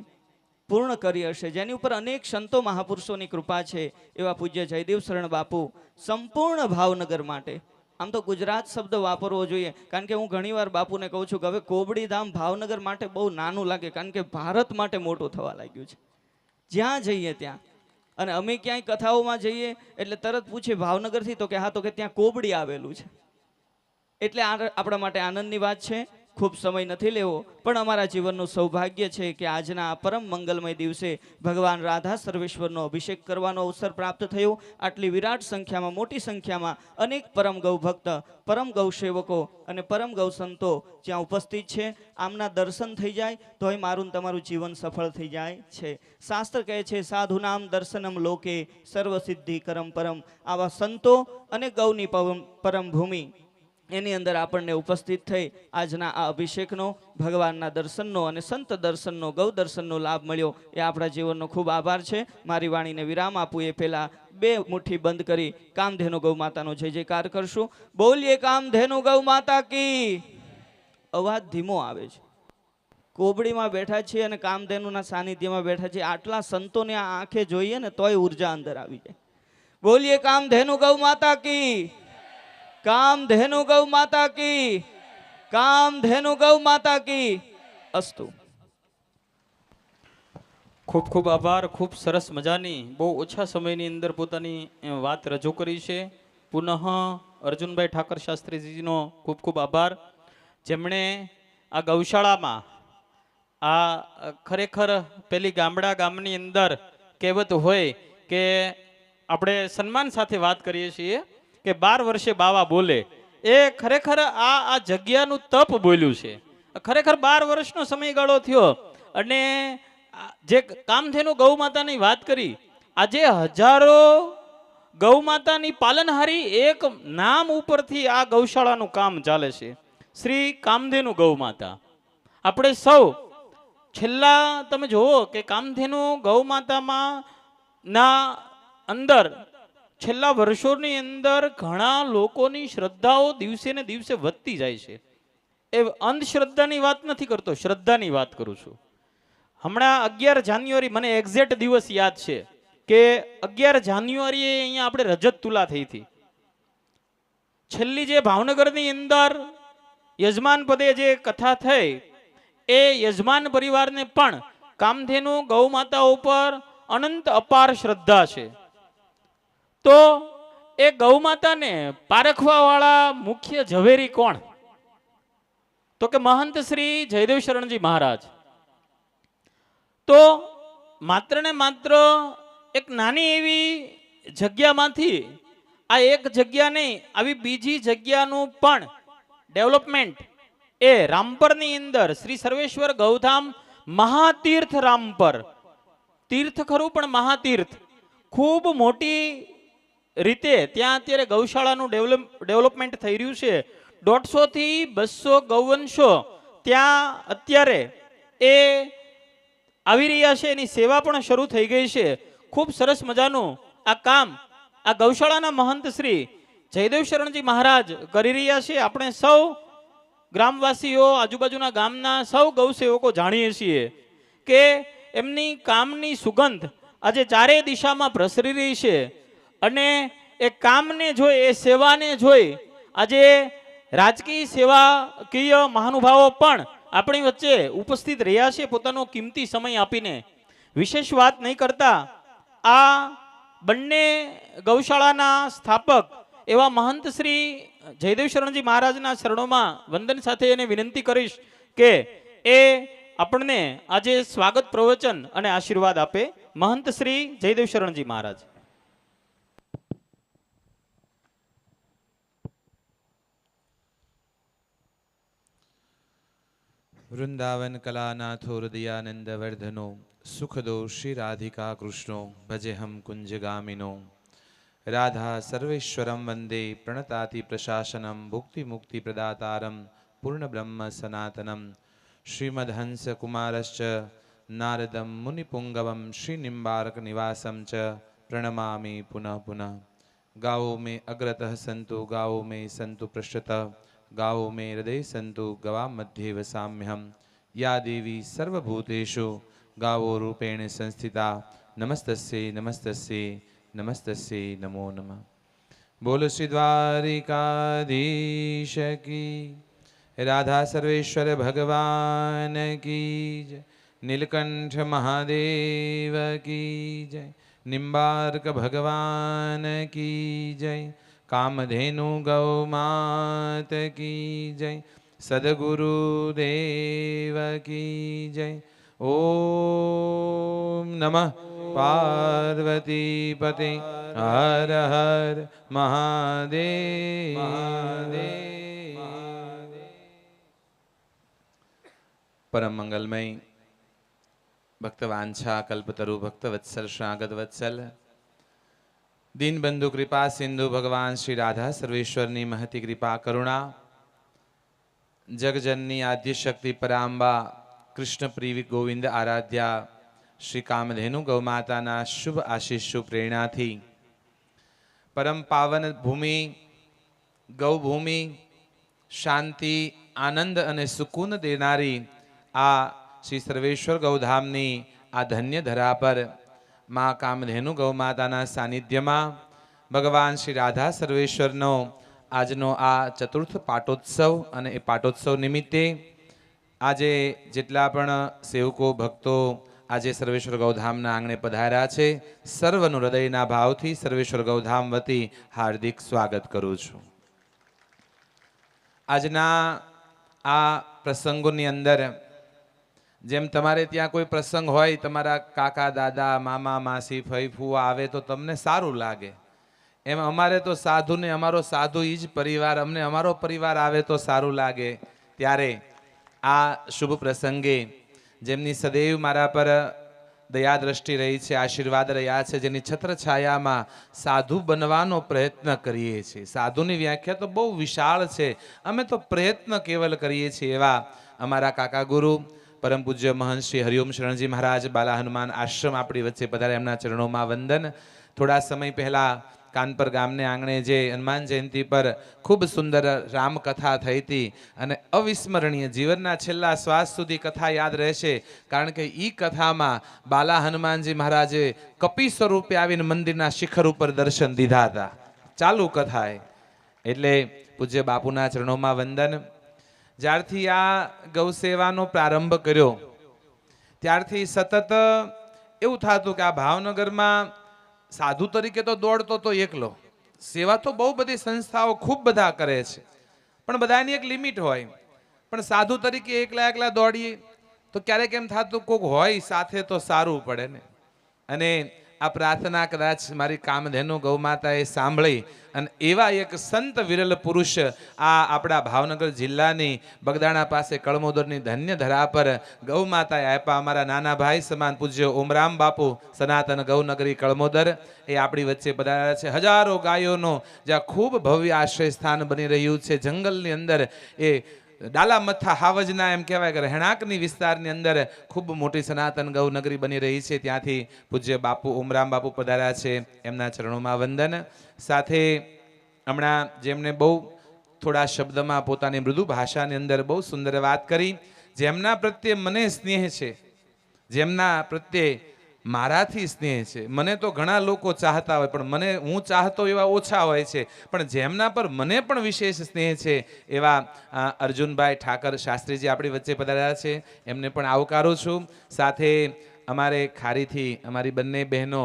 S2: પૂર્ણ કરી હશે, જેની ઉપર અનેક સંતો મહાપુરુષોની કૃપા છે, એવા પૂજ્ય જયદેવ શરણ બાપુ સંપૂર્ણ ભાવનગર માટે, આમ તો ગુજરાત શબ્દ વાપરવો જોઈએ કારણ કે હું ઘણીવાર બાપુને કહું છું કે હવે કોબડી ધામ ભાવનગર માટે બહુ નાનું લાગે કારણ કે ભારત માટે મોટું થવા લાગ્યું છે. જ્યાં જઈએ ત્યાં અને અમે ક્યાંય કથાઓમાં જઈએ એટલે તરત પૂછે ભાવનગરથી, તો કે હા, તો કે ત્યાં કોબડી આવેલું છે. એટલે આપણા માટે આનંદની વાત છે. ખૂબ સમય નથી લેવો, પણ અમારા જીવનનું સૌભાગ્ય છે કે આજના આ પરમ મંગલમય દિવસે ભગવાન રાધા સર્વેશ્વરનો અભિષેક કરવાનો અવસર પ્રાપ્ત થયો. આટલી વિરાટ સંખ્યામાં, મોટી સંખ્યામાં અનેક પરમ ગૌ ભક્ત, પરમ ગૌ સેવકો અને પરમ ગૌ સંતો જ્યાં ઉપસ્થિત છે, આમના દર્શન થઈ જાય તોય મારું તમારું જીવન સફળ થઈ જાય છે. શાસ્ત્ર કહે છે સાધુનામ દર્શનમ લોકે સર્વસિદ્ધિ કરમ પરમ. આવા સંતો અને ગૌની પરમ ભૂમિ એની અંદર આપણને ઉપસ્થિત થઈ આજના આ અભિષેકનો, ભગવાનના દર્શનનો અને સંત દર્શનનો, ગૌ દર્શનનો લાભ મળ્યો એ આપણા જીવનનો ખૂબ આભાર છે. મારી વાણીને વિરામ આપું એ પહેલાં બે મુઠ્ઠી બંધ કરી કામધેનુ ગૌ માતાનો જય જયકાર કરશું. બોલીએ કામધેનુ ગૌ માતા કી. અવાજ ધીમો આવે છે. કોબડીમાં બેઠા છીએ અને કામધેનુના સાનિધ્યમાં બેઠા છીએ. આટલા સંતોને આ આંખે જોઈએ ને તોય ઉર્જા અંદર આવી જાય. બોલીએ કામધેનુ ગૌ માતા કી. કામધેનુ ગૌ માતા કી. કામધેનુ ગૌ માતા કી. અસ્તુ.
S1: ખૂબ ખૂબ આભાર. ખૂબ સરસ મજાની, બહુ ઓછા સમયની અંદર પોતાની વાત રજૂ કરી છે. પુનઃ અર્જુનભાઈ ઠાકર શાસ્ત્રીજીનો ખૂબ ખૂબ આભાર, જેમણે આ ગૌશાળામાં આ ખરેખર પેલી ગામની અંદર કહેવત હોય કે આપણે સન્માન સાથે વાત કરીએ છીએ કે 12 વર્ષે બાવા બોલે, એ ખરેખર આ જગ્યાનું તપ બોલ્યું છે. ખરેખર 12 વર્ષનો સમયગાળો થયો અને જે કામધેનુ ગૌ માતાની વાત કરી, આજે હજારો ગૌ માતાની પાલનહારી એક નામ ઉપરથી આ ગૌશાળાનું કામ ચાલે છે, શ્રી કામધેનુ ગૌ માતા. આપણે સૌ છેલ્લા તમે જુઓ કે કામધેનુ ગૌ માતામાં ના અંદર છેલ્લા વર્ષોની અંદર ઘણા લોકોની શ્રદ્ધાઓ દિવસે ને દિવસે વધતી જાય છે. એ અંધશ્રદ્ધાની વાત નથી કરતો, શ્રદ્ધાની વાત કરું છું. હમણાં 11 જાન્યુઆરી, મને એક્ઝેક્ટ દિવસ યાદ છે કે 11 જાન્યુઆરીએ અહીંયા આપણે રજત તુલા થઈ હતી. છેલ્લી જે ભાવનગરની અંદર યજમાન પદે જે કથા થઈ, એ યજમાન પરિવારને પણ કામધેનુ ગૌ માતા ઉપર અનંત અપાર શ્રદ્ધા છે. તો એ ગૌ માતાને પારખવા વાળા મુખ્ય ઝવેરી કોણ? તો કે મહંત શ્રી જયદેવ શરણજી મહારાજ. તો માત્ર ને માત્ર એક નાની એવી જગ્યામાંથી આ એક જગ્યા નહીં, આવી બીજી જગ્યાનું પણ ડેવલપમેન્ટ એ રામપરની અંદર શ્રી સર્વેશ્વર ગૌધામ મહાતીર્થ, રામપર તીર્થ ખરું પણ મહાતીર્થ, ખૂબ મોટી રીતે ત્યાં અત્યારે ગૌશાળાનું ડેવલપમેન્ટ થઈ રહ્યું છે. 150 થી 200 ગૌવંશો ત્યાં અત્યારે એ આવી રહ્યા છે, એની સેવા પણ શરૂ થઈ ગઈ છે. ખૂબ સરસ મજાનું આ કામ આ ગૌશાળાના મહંત શ્રી જયદેવ શરણજી મહારાજ કરી રહ્યા છે. આપણે સૌ ગ્રામવાસીઓ, આજુબાજુના ગામના સૌ ગૌસેવકો જાણીએ છીએ કે એમની કામની સુગંધ આજે ચારે દિશામાં પ્રસરી રહી છે. અને એ કામને જોઈ, એ સેવાને જોઈ આજે રાજકીય સેવાકીય મહાનુભાવો પણ આપણી વચ્ચે ઉપસ્થિત રહ્યા છે, પોતાનો કિંમતી સમય આપીને. વિશેષ વાત નહીં કરતા આ બંને ગૌશાળાના સ્થાપક એવા મહંત શ્રી જયદેવ શરણજી મહારાજના ચરણોમાં વંદન સાથે એને વિનંતી કરીશ કે એ આપણને આજે સ્વાગત પ્રવચન અને આશીર્વાદ આપે. મહંત શ્રી જયદેવ શરણજી મહારાજ.
S3: વૃંદાવન કલાનાથો હૃદયાનંદ વર્ધનો સુખદો શ્રી રાધિકા કૃષ્ણો ભજેહમ કુંજગામિનો રાધા સર્વેશ્વરમ વંદે પ્રણતાતિ પ્રશાસનમ ભુક્તિ મુક્તિ પ્રદાતારમ પૂર્ણ બ્રહ્મ સનાતનમ શ્રીમદહંસ કુમારશ્ચ નારદમ મુનિપુંગવમ શ્રી નિમ્બારક નિવાસમ ચ પ્રણમામિ પુનઃ પુનઃ. ગાઓ મે અગ્રતઃ સંતુ ગાઓ મે સંતુ પૃષ્ઠતઃ ગાઓ મે હૃદય સંતુ ગવા મધ્યે વસામ્યહમ. યા દેવી સર્વભૂતેષુ ગાવો રૂપેણ સંસ્થિતા નમસ્તસ્યે નમસ્તસ્યે નમસ્તસ્યે નમો નમઃ. બોલ શ્રી દ્વારિકાધીશ કી, રાધા સર્વેશ્વર ભગવાન કી જય, નીલકંઠ મહાદેવ કી જય, નિમ્બાર્ક ભગવાન કી જય, કામધેનુ ગૌ માત કી જય, સદગુરુદેવ કી જય. ઓમ નમઃ પાર્વતી પતે હર હર મહાદેવ. પરમ મંગલમય ભક્તવાંછા કલ્પતરુ ભક્તવત્સલ શ્રાગત વત્સલ દીનબંધુ કૃપા સિંધુ ભગવાન શ્રી રાધા સર્વેશ્વરની મહતી કૃપા કરુણા, જગજનની આદ્ય શક્તિ પરાંબા કૃષ્ણ પ્રિય ગોવિંદ આરાધ્યા શ્રી કામધેનુ ગૌમાતાના શુભ આશીષ પ્રેરણાથી પરમ પાવન ભૂમિ ગૌભૂમિ શાંતિ આનંદ અને સુકૂન દેનારી આ શ્રી સર્વેશ્વર ગૌધામની આ ધન્ય ધરા પર મા કામધેનુ ગૌમાતાના સાનિધ્યમાં ભગવાન શ્રી રાધા સર્વેશ્વરનો આજનો આ ચતુર્થ પાટોત્સવ અને એ પાટોત્સવ નિમિત્તે આજે જેટલા પણ સેવકો ભક્તો આજે સર્વેશ્વર ગૌધામના આંગણે પધાર્યા છે, સર્વનું હૃદયના ભાવથી સર્વેશ્વર ગૌધામ વતી હાર્દિક સ્વાગત કરું છું. આજના આ પ્રસંગોની અંદર જેમ તમારે ત્યાં કોઈ પ્રસંગ હોય, તમારા કાકા દાદા મામા માસી ફઈ ફુવા આવે તો તમને સારું લાગે, એમ અમારે તો સાધુને અમારો સાધુ ઈ જ પરિવાર, અમને અમારો પરિવાર આવે તો સારું લાગે. ત્યારે આ શુભ પ્રસંગે જેમની સદૈવ મારા પર દયા દ્રષ્ટિ રહી છે, આશીર્વાદ રહ્યા છે, જેની છત્રછાયામાં સાધુ બનવાનો પ્રયત્ન કરીએ છીએ. સાધુની વ્યાખ્યા તો બહુ વિશાળ છે, અમે તો પ્રયત્ન કેવલ કરીએ છીએ. એવા અમારા કાકા ગુરુ પરમ પૂજ્ય મહંત શ્રી હરિઓમ શરણજી મહારાજ બાલા હનુમાન આશ્રમ આપણી વચ્ચે પધાર્યા, એમના ચરણોમાં વંદન. થોડા સમય પહેલા કાનપર ગામને આંગણે જે હનુમાન જયંતિ પર ખૂબ સુંદર રામકથા થઈ હતી અને અવિસ્મરણીય, જીવનના છેલ્લા શ્વાસ સુધી કથા યાદ રહેશે, કારણ કે એ કથામાં બાલા હનુમાનજી મહારાજે કપી સ્વરૂપે આવીને મંદિરના શિખર ઉપર દર્શન દીધા હતા, ચાલુ કથાએ. એટલે પૂજ્ય બાપુના ચરણોમાં વંદન. જ્યારથી આ ગૌ સેવાનો પ્રારંભ કર્યો ત્યારથી સતત એવું થતું કે આ ભાવનગરમાં સાધુ તરીકે તો દોડતો તો એકલો, સેવા તો બહુ બધી સંસ્થાઓ ખૂબ બધા કરે છે, પણ બધાની એક લિમિટ હોય. પણ સાધુ તરીકે એકલા એકલા દોડીએ તો ક્યારેક એમ થતું કોક હોય સાથે તો સારું પડે ને. અને આ પ્રાર્થના કદાચ મારી કામધેનુ ગૌમાતાએ સાંભળી અને એવા એક સંત વિરલ પુરુષ આ આપણા ભાવનગર જિલ્લાની બગદાણા પાસે કળમોદરની ધન્ય ધરા પર ગૌમાતાએ આપ્યા. અમારા નાના ભાઈ સમાન પૂજ્ય ઓમરામ બાપુ સનાતન ગૌનગરી કળમોદર એ આપણી વચ્ચે પધાર્યા છે. હજારો ગાયોનો જ્યાં ખૂબ ભવ્ય આશ્રય સ્થાન બની રહ્યું છે, જંગલની અંદર એ ડાલા મથા હાવજના એમ કહેવાય કે રહેણાંકની વિસ્તારની અંદર ખૂબ મોટી સનાતન ગૌ નગરી બની રહી છે. ત્યાંથી પૂજ્ય બાપુ ઓમરામ બાપુ પધાર્યા છે, એમના ચરણોમાં વંદન. સાથે હમણાં જેમને બહુ થોડા શબ્દમાં પોતાની મૃદુ ભાષાની અંદર બહુ સુંદર વાત કરી, જેમના પ્રત્યે મને સ્નેહ છે, જેમના પ્રત્યે મારાથી સ્નેહ છે. મને તો ઘણા લોકો ચાહતા હોય, પણ હું ચાહતો એવા ઓછા હોય છે, પણ જેમના પર મને પણ વિશેષ સ્નેહ છે એવા અર્જુનભાઈ ઠાકર શાસ્ત્રીજી આપણી વચ્ચે પધાર્યા છે, એમને પણ આવકારું છું. સાથે અમારે ખારીથી અમારી બંને બહેનો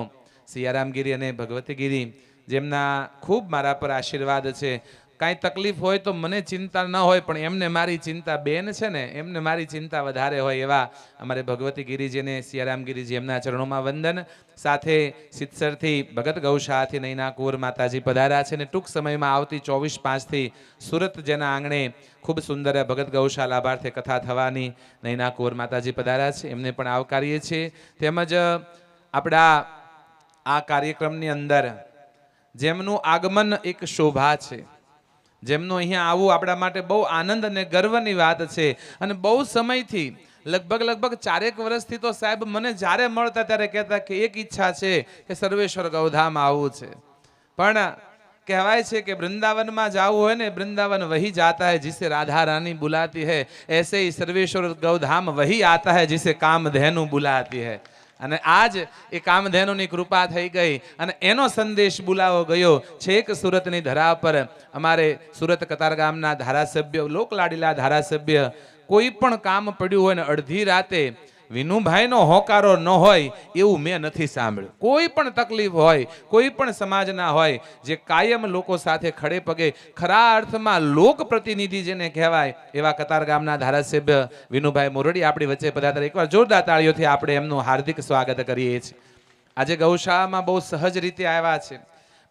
S3: સિયારામગીરી અને ભગવતીગીરી, જેમના ખૂબ મારા પર આશીર્વાદ છે. કાંઈ તકલીફ હોય તો મને ચિંતા ન હોય, પણ એમને મારી ચિંતા, બેન છે ને એમને મારી ચિંતા વધારે હોય, એવા અમારે ભગવતી ગિરિજીને સિયારામગીરીજી એમના ચરણોમાં વંદન. સાથે સિત્સરથી ભગત ગૌશાળાથી નૈના કુંવર માતાજી પધાર્યા છે, અને ટૂંક સમયમાં આવતી 24/5થી સુરત જેના આંગણે ખૂબ સુંદર ભગત ગૌશાળા લાભાર્થે કથા થવાની નૈના કુંવર માતાજી પધાર્યા છે, એમને પણ આવકારીએ છીએ. તેમજ આપણા આ કાર્યક્રમની અંદર જેમનું આગમન એક શોભા છે, જેમનું અહીંયા આવવું આપણા માટે બહુ આનંદ અને ગર્વની વાત છે. અને બહુ સમયથી લગભગ 4 વર્ષથી તો સાહેબ મને જ્યારે મળતા ત્યારે કહેતા કે એક ઈચ્છા છે કે સર્વેશ્વર ગૌધામ આવવું છે. પણ કહેવાય છે કે વૃંદાવનમાં જવું હોય ને, વૃંદાવન વહી જાતા है जिसे राधा रानी बुलाती है, ऐसे ही सर्वेश्वर गौधाम वही आता है जिसे कामधेनु बुलाती है. અને આજ એ કામધેનુની કૃપા થઈ ગઈ અને એનો સંદેશ બોલાવો ગયો છેક સુરતની ધરા પર. અમારે સુરત કતારગામના ધારાસભ્ય, લોકલાડીલા ધારાસભ્ય, કોઈ પણ કામ પડ્યું હોય ને અડધી રાતે વિનુભાઈનો હોકારો ન હોય એવું મેં નથી સાંભળ્યું. કોઈ પણ તકલીફ હોય, કોઈ પણ સમાજના હોય, જે કાયમ લોકો સાથે ખડે પગે, ખરા અર્થમાં લોક પ્રતિનિધિ જેને કહેવાય, એવા કતારગામના ધારાસભ્ય વિનુભાઈ મોરડી આપણી વચ્ચે પધાર્યા. એકવાર જોરદાર તાળીઓથી આપણે એમનું હાર્દિક સ્વાગત કરીએ છીએ. આજે ગૌશાળામાં બહુ સહજ રીતે આવ્યા છે.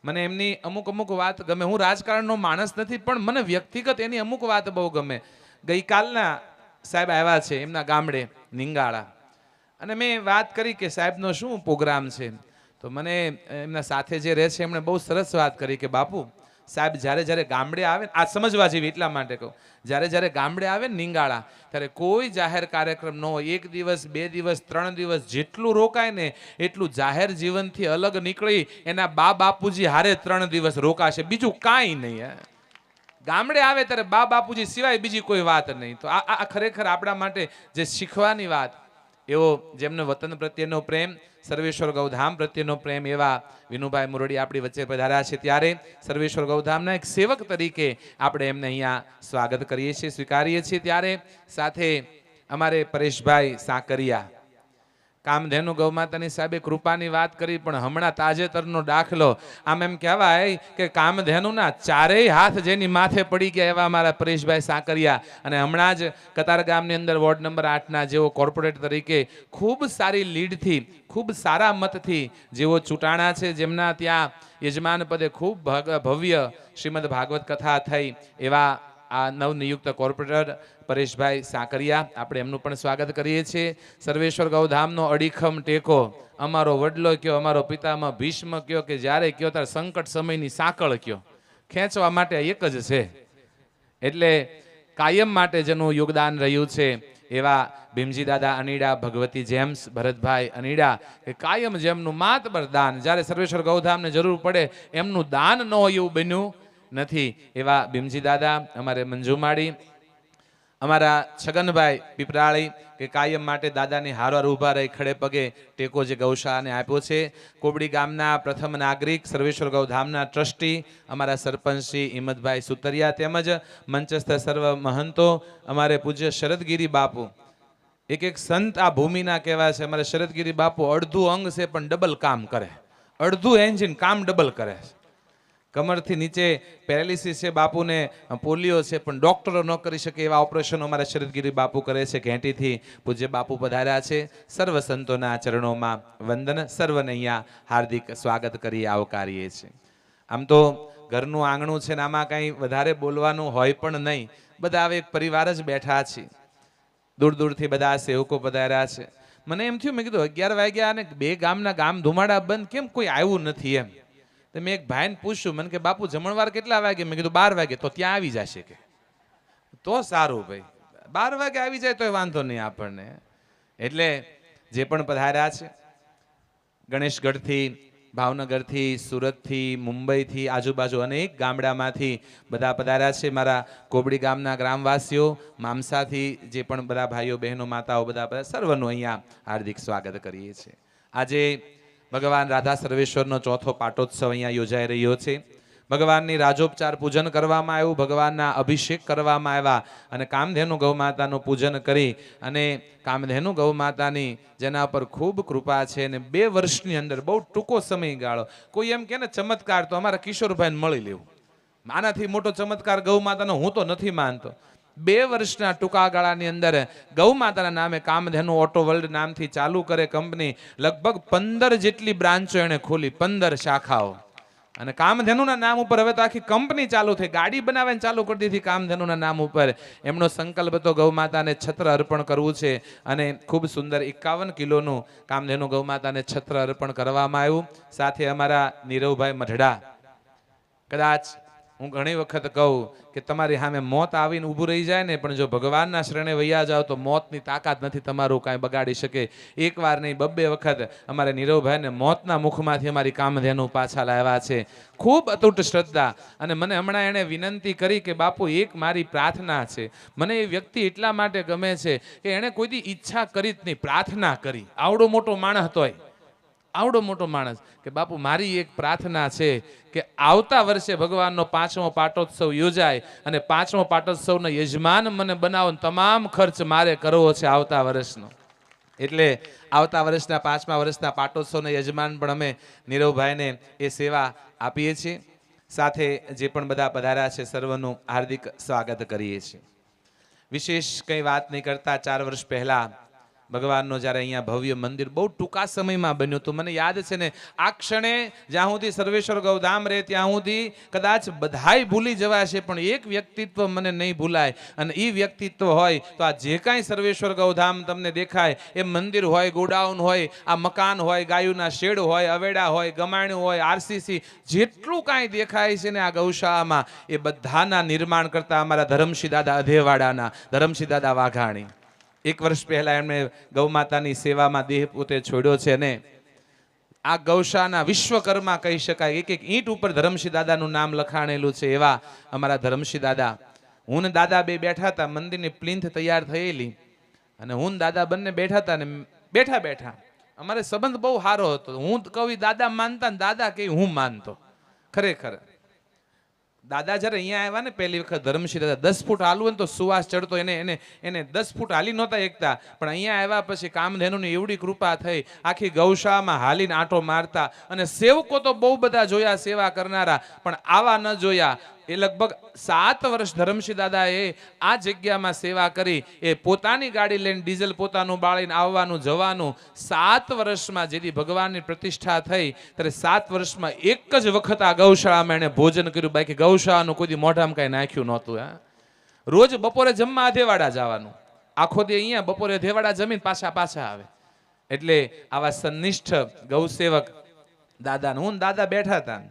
S3: મને એમની અમુક વાત ગમે. હું રાજકારણનો માણસ નથી, પણ મને વ્યક્તિગત એની અમુક વાત બહુ ગમે. ગઈકાલના સાહેબ આવ્યા છે એમના ગામડે નિંગાળા, અને મેં વાત કરી કે સાહેબનો શું પ્રોગ્રામ છે, તો મને એમના સાથે જે રહે છે એમણે બહુ સરસ વાત કરી કે બાપુ સાહેબ જ્યારે ગામડે આવે, આ સમજવા જેવી એટલા માટે કહું, જ્યારે ગામડે આવે ને નિંગાળા, ત્યારે કોઈ જાહેર કાર્યક્રમ ન હોય, 1 દિવસ 2 દિવસ 3 દિવસ જેટલું રોકાય ને એટલું જાહેર જીવનથી અલગ નીકળી એના બાપુજી હારે 3 દિવસ રોકાશે, બીજું કાંઈ નહીં. ગામડે આવે ત્યારે બાપુજી સિવાય બીજી કોઈ વાત નહીં. તો આ ખરેખર આપણા માટે જે શીખવાની વાત, એવો જેમને વતન પ્રત્યેનો પ્રેમ, સર્વેશ્વર ગૌધામ પ્રત્યેનો પ્રેમ, એવા વિનુભાઈ મોરડી આપણી વચ્ચે પધાર્યા છે. ત્યારે સર્વેશ્વર ગૌધામના એક સેવક તરીકે આપણે એમને અહીંયા સ્વાગત કરીએ છીએ, સ્વીકારીએ છીએ. ત્યારે સાથે અમારે પરેશભાઈ સાકરિયા, કામધેનુ ગૌમાતાની સાહેબે કૃપાની વાત કરી, પણ હમણાં તાજેતરનો દાખલો, આમ એમ કહેવાય કે કામધેનુના 4 હાથ જેની માથે પડી ગયા એવા અમારા પરેશભાઈ સાકરિયા. અને હમણાં જ કતારગામની અંદર વોર્ડ નંબર 8ના જેઓ કોર્પોરેટ તરીકે ખૂબ સારી લીડથી, ખૂબ સારા મતથી જેઓ ચૂંટાણા છે, જેમના ત્યાં યજમાન પદે ખૂબ ભવ્ય શ્રીમદ ભાગવત કથા થઈ, એવા આ નવનિયુક્ત કોર્પોરેટર પરેશભાઈ સાકરિયા, આપણે એમનું પણ સ્વાગત કરીએ છીએ. સર્વેશ્વર ગૌધામનો અડીખમ ટેકો, અમારો વડલો કયો, અમારો પિતામહ ભીષ્મ કયો, કે જ્યારે કયો ત્યારે સંકટ સમયની સાંકળ કયો, ખેંચવા માટે એક જ છે. એટલે કાયમ માટે જેનું યોગદાન રહ્યું છે એવા ભીમજી દાદા અનીડા, ભગવતી જેમ્સ, ભરતભાઈ અનીડા, કે કાયમ જેમનું માતબર દાન, જ્યારે સર્વેશ્વર ગૌધામને જરૂર પડે એમનું દાન ન હોય એવું બન્યું નથી, એવા ભીમજી દાદા. અમારે મંજુમાળી, અમારા છગનભાઈ પીપરાળી, કે કાયમ માટે દાદાની હારવાર ઊભા રહી ખડે પગે ટેકો જે ગૌશાળાને આપ્યો છે. કોબડી ગામના પ્રથમ નાગરિક, સર્વેશ્વર ગૌધામના ટ્રસ્ટી, અમારા સરપંચ શ્રી હિંમતભાઈ સુતરિયા, તેમજ મંચસ્થ સર્વ મહંતો, અમારે પૂજ્ય શરદગીરી બાપુ, એક સંત આ ભૂમિના કહેવાય છે. અમારે શરદગીરી બાપુ અડધું અંગ છે પણ ડબલ કામ કરે, અડધું એન્જિન કામ ડબલ કરે છે. કમરથી નીચે પેરાલિસિસ છે, બાપુને પોલિયો છે, પણ ડોક્ટરો ન કરી શકે એવા ઓપરેશનો અમારા શરદગીરી બાપુ કરે છે. ઘેંટીથી પૂજ્ય બાપુ પધાર્યા છે. સર્વ સંતોના ચરણોમાં વંદન, સર્વને અહીંયા હાર્દિક સ્વાગત કરી આવકારીએ છીએ. આમ તો ઘરનું આંગણું છે ને આમાં કંઈ વધારે બોલવાનું હોય પણ નહીં, બધા હવે એક પરિવાર જ બેઠા છે. દૂર દૂરથી બધા સેવકો પધાર્યા છે. મને એમ થયું, મેં કીધું 11 વાગ્યા અને 2 ગામના ગામ ધુમાડા બંધ, કેમ કોઈ આવ્યું નથી એમ. તો મેં એક ભાઈને પૂછ્યું, મને કે બાપુ જમણવાર કેટલા વાગે? મેં કીધું 12 વાગે. તો ત્યાં આવી જશે કે, તો સારું ભાઈ, 12 વાગે આવી જાય તો વાંધો નહીં આપણને. એટલે જે પણ પધાર્યા છે, ગણેશગઢથી, ભાવનગરથી, સુરતથી, મુંબઈથી, આજુબાજુ અનેક ગામડામાંથી બધા પધાર્યા છે. મારા કોબડી ગામના ગ્રામવાસીઓ, મામસાથી જે પણ બધા ભાઈઓ બહેનો માતાઓ બધા સર્વનું અહીંયા હાર્દિક સ્વાગત કરીએ છીએ. આજે ભગવાન રાધા સર્વેશ્વરનો 4થો પાટોત્સવ અહીંયા યોજાઈ રહ્યો છે. ભગવાનની રાજોપચાર પૂજન કરવામાં આવ્યું, ભગવાનના અભિષેક કરવામાં આવ્યા અને કામધેનુ ગૌ માતાનું પૂજન કરી અને કામધેનુ ગૌ માતાની જેના પર ખૂબ કૃપા છે અને 2 વર્ષની અંદર બહુ ટૂંકો સમયગાળો, કોઈ એમ કે ને ચમત્કાર તો અમારા કિશોરભાઈને મળી લેવું, આનાથી મોટો ચમત્કાર ગૌ માતાનો હું તો નથી માનતો. 2 વર્ષના ટૂંકા ગાળાની અંદર ગૌ માતાના નામે કામધેનુ ઓટો વર્લ્ડ નામથી ચાલુ કરે કંપની, લગભગ 15 જેટલી બ્રાન્ચો એણે ખોલી, 15 શાખાઓ. અને કામધેનુના નામ ઉપર હવે તો આખી કંપની ચાલુ થઈ, ગાડી બનાવીને ચાલુ કરી દીધી કામધેનુના નામ ઉપર. એમનો સંકલ્પ હતો ગૌ માતાને છત્ર અર્પણ કરવું છે અને ખૂબ સુંદર 51 કિલોનું કામધેનુ ગૌ માતાને છત્ર અર્પણ કરવામાં આવ્યું. સાથે અમારા નીરવભાઈ મઢડા, કદાચ હું ઘણી વખત કહું કે તમારી સામે મોત આવીને ઊભું રહી જાય ને, પણ જો ભગવાનના શરણે વૈયા જાઓ તો મોતની તાકાત નથી તમારું કાંઈ બગાડી શકે. એકવાર નહીં 2 વખત અમારે નીરવભાઈને મોતના મુખમાંથી અમારી કામધેનુ પાછા લાવ્યા છે. ખૂબ અતૂટ શ્રદ્ધા. અને મને હમણાં એણે વિનંતી કરી કે બાપુ એક મારી પ્રાર્થના છે. મને એ વ્યક્તિ એટલા માટે ગમે છે કે એણે કોઈ દી ઈચ્છા કરી જ નહીં, પ્રાર્થના કરી. આવડો મોટો માણસ તોય, આવડો મોટો માણસ કે બાપુ મારી એક પ્રાર્થના છે કે આવતા વર્ષે ભગવાનનો 5મો પાટોત્સવ યોજાય અને 5મો પાટોત્સવનો યજમાન મને બનાવો, તમામ ખર્ચ મારે કરવો છે આવતા વર્ષનો. એટલે આવતા વર્ષના 5મા વર્ષના પાટોત્સવના યજમાન પણ અમે નીરવભાઈને એ સેવા આપીએ છીએ. સાથે જે પણ બધા પધાર્યા છે સર્વનું હાર્દિક સ્વાગત કરીએ છીએ. વિશેષ કંઈ વાત નહીં કરતા, 4 વર્ષ પહેલા ભગવાનનો જ્યારે અહીંયા ભવ્ય મંદિર બહુ ટૂંકા સમયમાં બન્યું હતું. મને યાદ છે ને, આ ક્ષણે જ્યાં સુધી સર્વેશ્વર ગૌધામ રહે ત્યાં સુધી કદાચ બધાય ભૂલી જવાશે, પણ એક વ્યક્તિત્વ મને નહીં ભૂલાય. અને એ વ્યક્તિત્વ હોય તો આ જે કાંઈ સર્વેશ્વર ગૌધામ તમને દેખાય, એ મંદિર હોય, ગોડાઉન હોય, આ મકાન હોય, ગાયોના શેડ હોય, અવેડા હોય, ગમાણ્યું હોય, આરસીસી, જેટલું કાંઈ દેખાય છે ને આ ગૌશાળામાં, એ બધાના નિર્માણ કરતા અમારા ધરમસિંહ દાદા અધેવાડાના ધરમસિંહ દાદા વાઘાણી 1 વર્ષ પહેલા એમણે ગૌ માતાની સેવામાં દેહ પોતે છોડ્યો છે. અને આ ગૌશાળાના વિશ્વકર્મા કહી શકાય. એક ઈંટ ઉપર ધરમસિંહ દાદાનું નામ લખાણેલું છે. એવા અમારા ધરમસિંહ દાદા. હું ને દાદા બે બેઠા હતા, મંદિરની પ્લિન્થ તૈયાર થયેલી અને હું ને દાદા બંને બેઠા હતા. ને બેઠા બેઠા અમારે સંબંધ બહુ સારો હતો. હું કહું દાદા માનતા ને દાદા કે હું માનતો. ખરેખર દાદા જ્યારે અહીંયા આવ્યા ને પહેલી વખત ધરમસિંહ દાદા 10 ફૂટ હાલવું ને તો સુવાસ ચડતો, એને 10 ફૂટ હાલી નહોતા એકતા, પણ અહીંયા આવ્યા પછી કામધેનુની એવડી કૃપા થઈ, આખી ગૌશાળામાં હાલીને આંટો મારતા. અને સેવકો તો બહુ બધા જોયા સેવા કરનારા, પણ આવા ન જોયા. એ લગભગ 7 વર્ષ ધરમસિંહ દાદાએ આ જગ્યામાં સેવા કરી. એ પોતાની ગાડી લઈને ડીઝલ પોતાનું બાળીને આવવાનું જવાનું. 7 વર્ષમાં જેથી ભગવાનની પ્રતિષ્ઠા થઈ ત્યારે 7 વર્ષમાં એક જ વખત આ ગૌશાળામાં એને ભોજન કર્યું, બાકી ગૌશાળાનું કોઈ મોઢામાં કાંઈ નાખ્યું નહોતું. રોજ બપોરે જમવા અધેવાડા જવાનું, આખો દી અહીંયા, બપોરે અધેવાડા જમીન પાછા આવે. એટલે આવા સનિષ્ઠ ગૌસેવક દાદા, હું દાદા બેઠા હતા.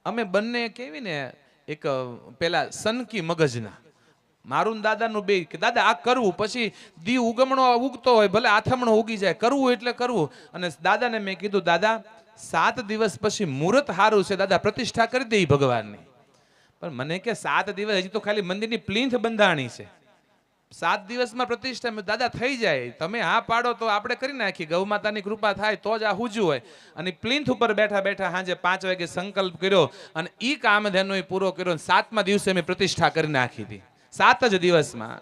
S3: અમે બંને કેવી ને એક પેલા સનકી મગજના, મારું દાદાનું બે કે દાદા આ કરવું, પછી દી ઉગમણો ઉગતો હોય, ભલે આથમણો ઉગી જાય, કરવું એટલે કરવું. અને દાદાને મેં કીધું દાદા 7 દિવસ પછી મુહૂર્ત સારું છે દાદા, પ્રતિષ્ઠા કરી દે ભગવાનની. પણ મને કે 7 દિવસ, હજી તો ખાલી મંદિરની પ્લિન્થ બંધાણી છે, 7 દિવસમાં પ્રતિષ્ઠા દાદા થઈ જાય, તમે હા પાડો તો આપણે કરી નાખી, ગૌ માતાની કૃપા થાય તો જ આ હુજ્યું હોય. અને પ્લિન્થ ઉપર બેઠા બેઠા સાંજે 5 વાગે સંકલ્પ કર્યો અને ઈ કામધેનુ પૂરો કર્યો. 7મા દિવસે મેં પ્રતિષ્ઠા કરી નાખી હતી, 7 જ દિવસમાં.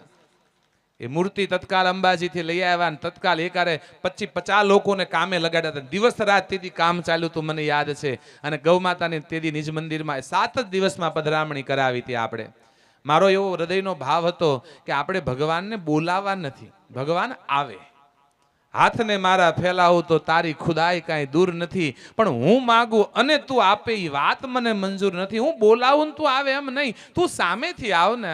S3: એ મૂર્તિ તત્કાલ અંબાજીથી લઈ આવ્યા, તત્કાલ એકારે 25-50 લોકોને કામે લગાડ્યા હતા. દિવસ રાત તેથી કામ ચાલ્યું હતું, મને યાદ છે. અને ગૌ માતાની તેથી નિજ મંદિરમાં 7 જ દિવસમાં પધરામણી કરાવી હતી આપણે. મારો એવો હૃદયનો ભાવ હતો કે આપણે ભગવાનને બોલાવવા નથી, ભગવાન આવે. હાથને મારા ફેલાવું તો તારી ખુદાઈ કાંઈ દૂર નથી, પણ હું માગું અને તું આપે એ વાત મને મંજૂર નથી. હું બોલાવું ને તું આવે એમ નહીં, તું સામેથી આવ ને,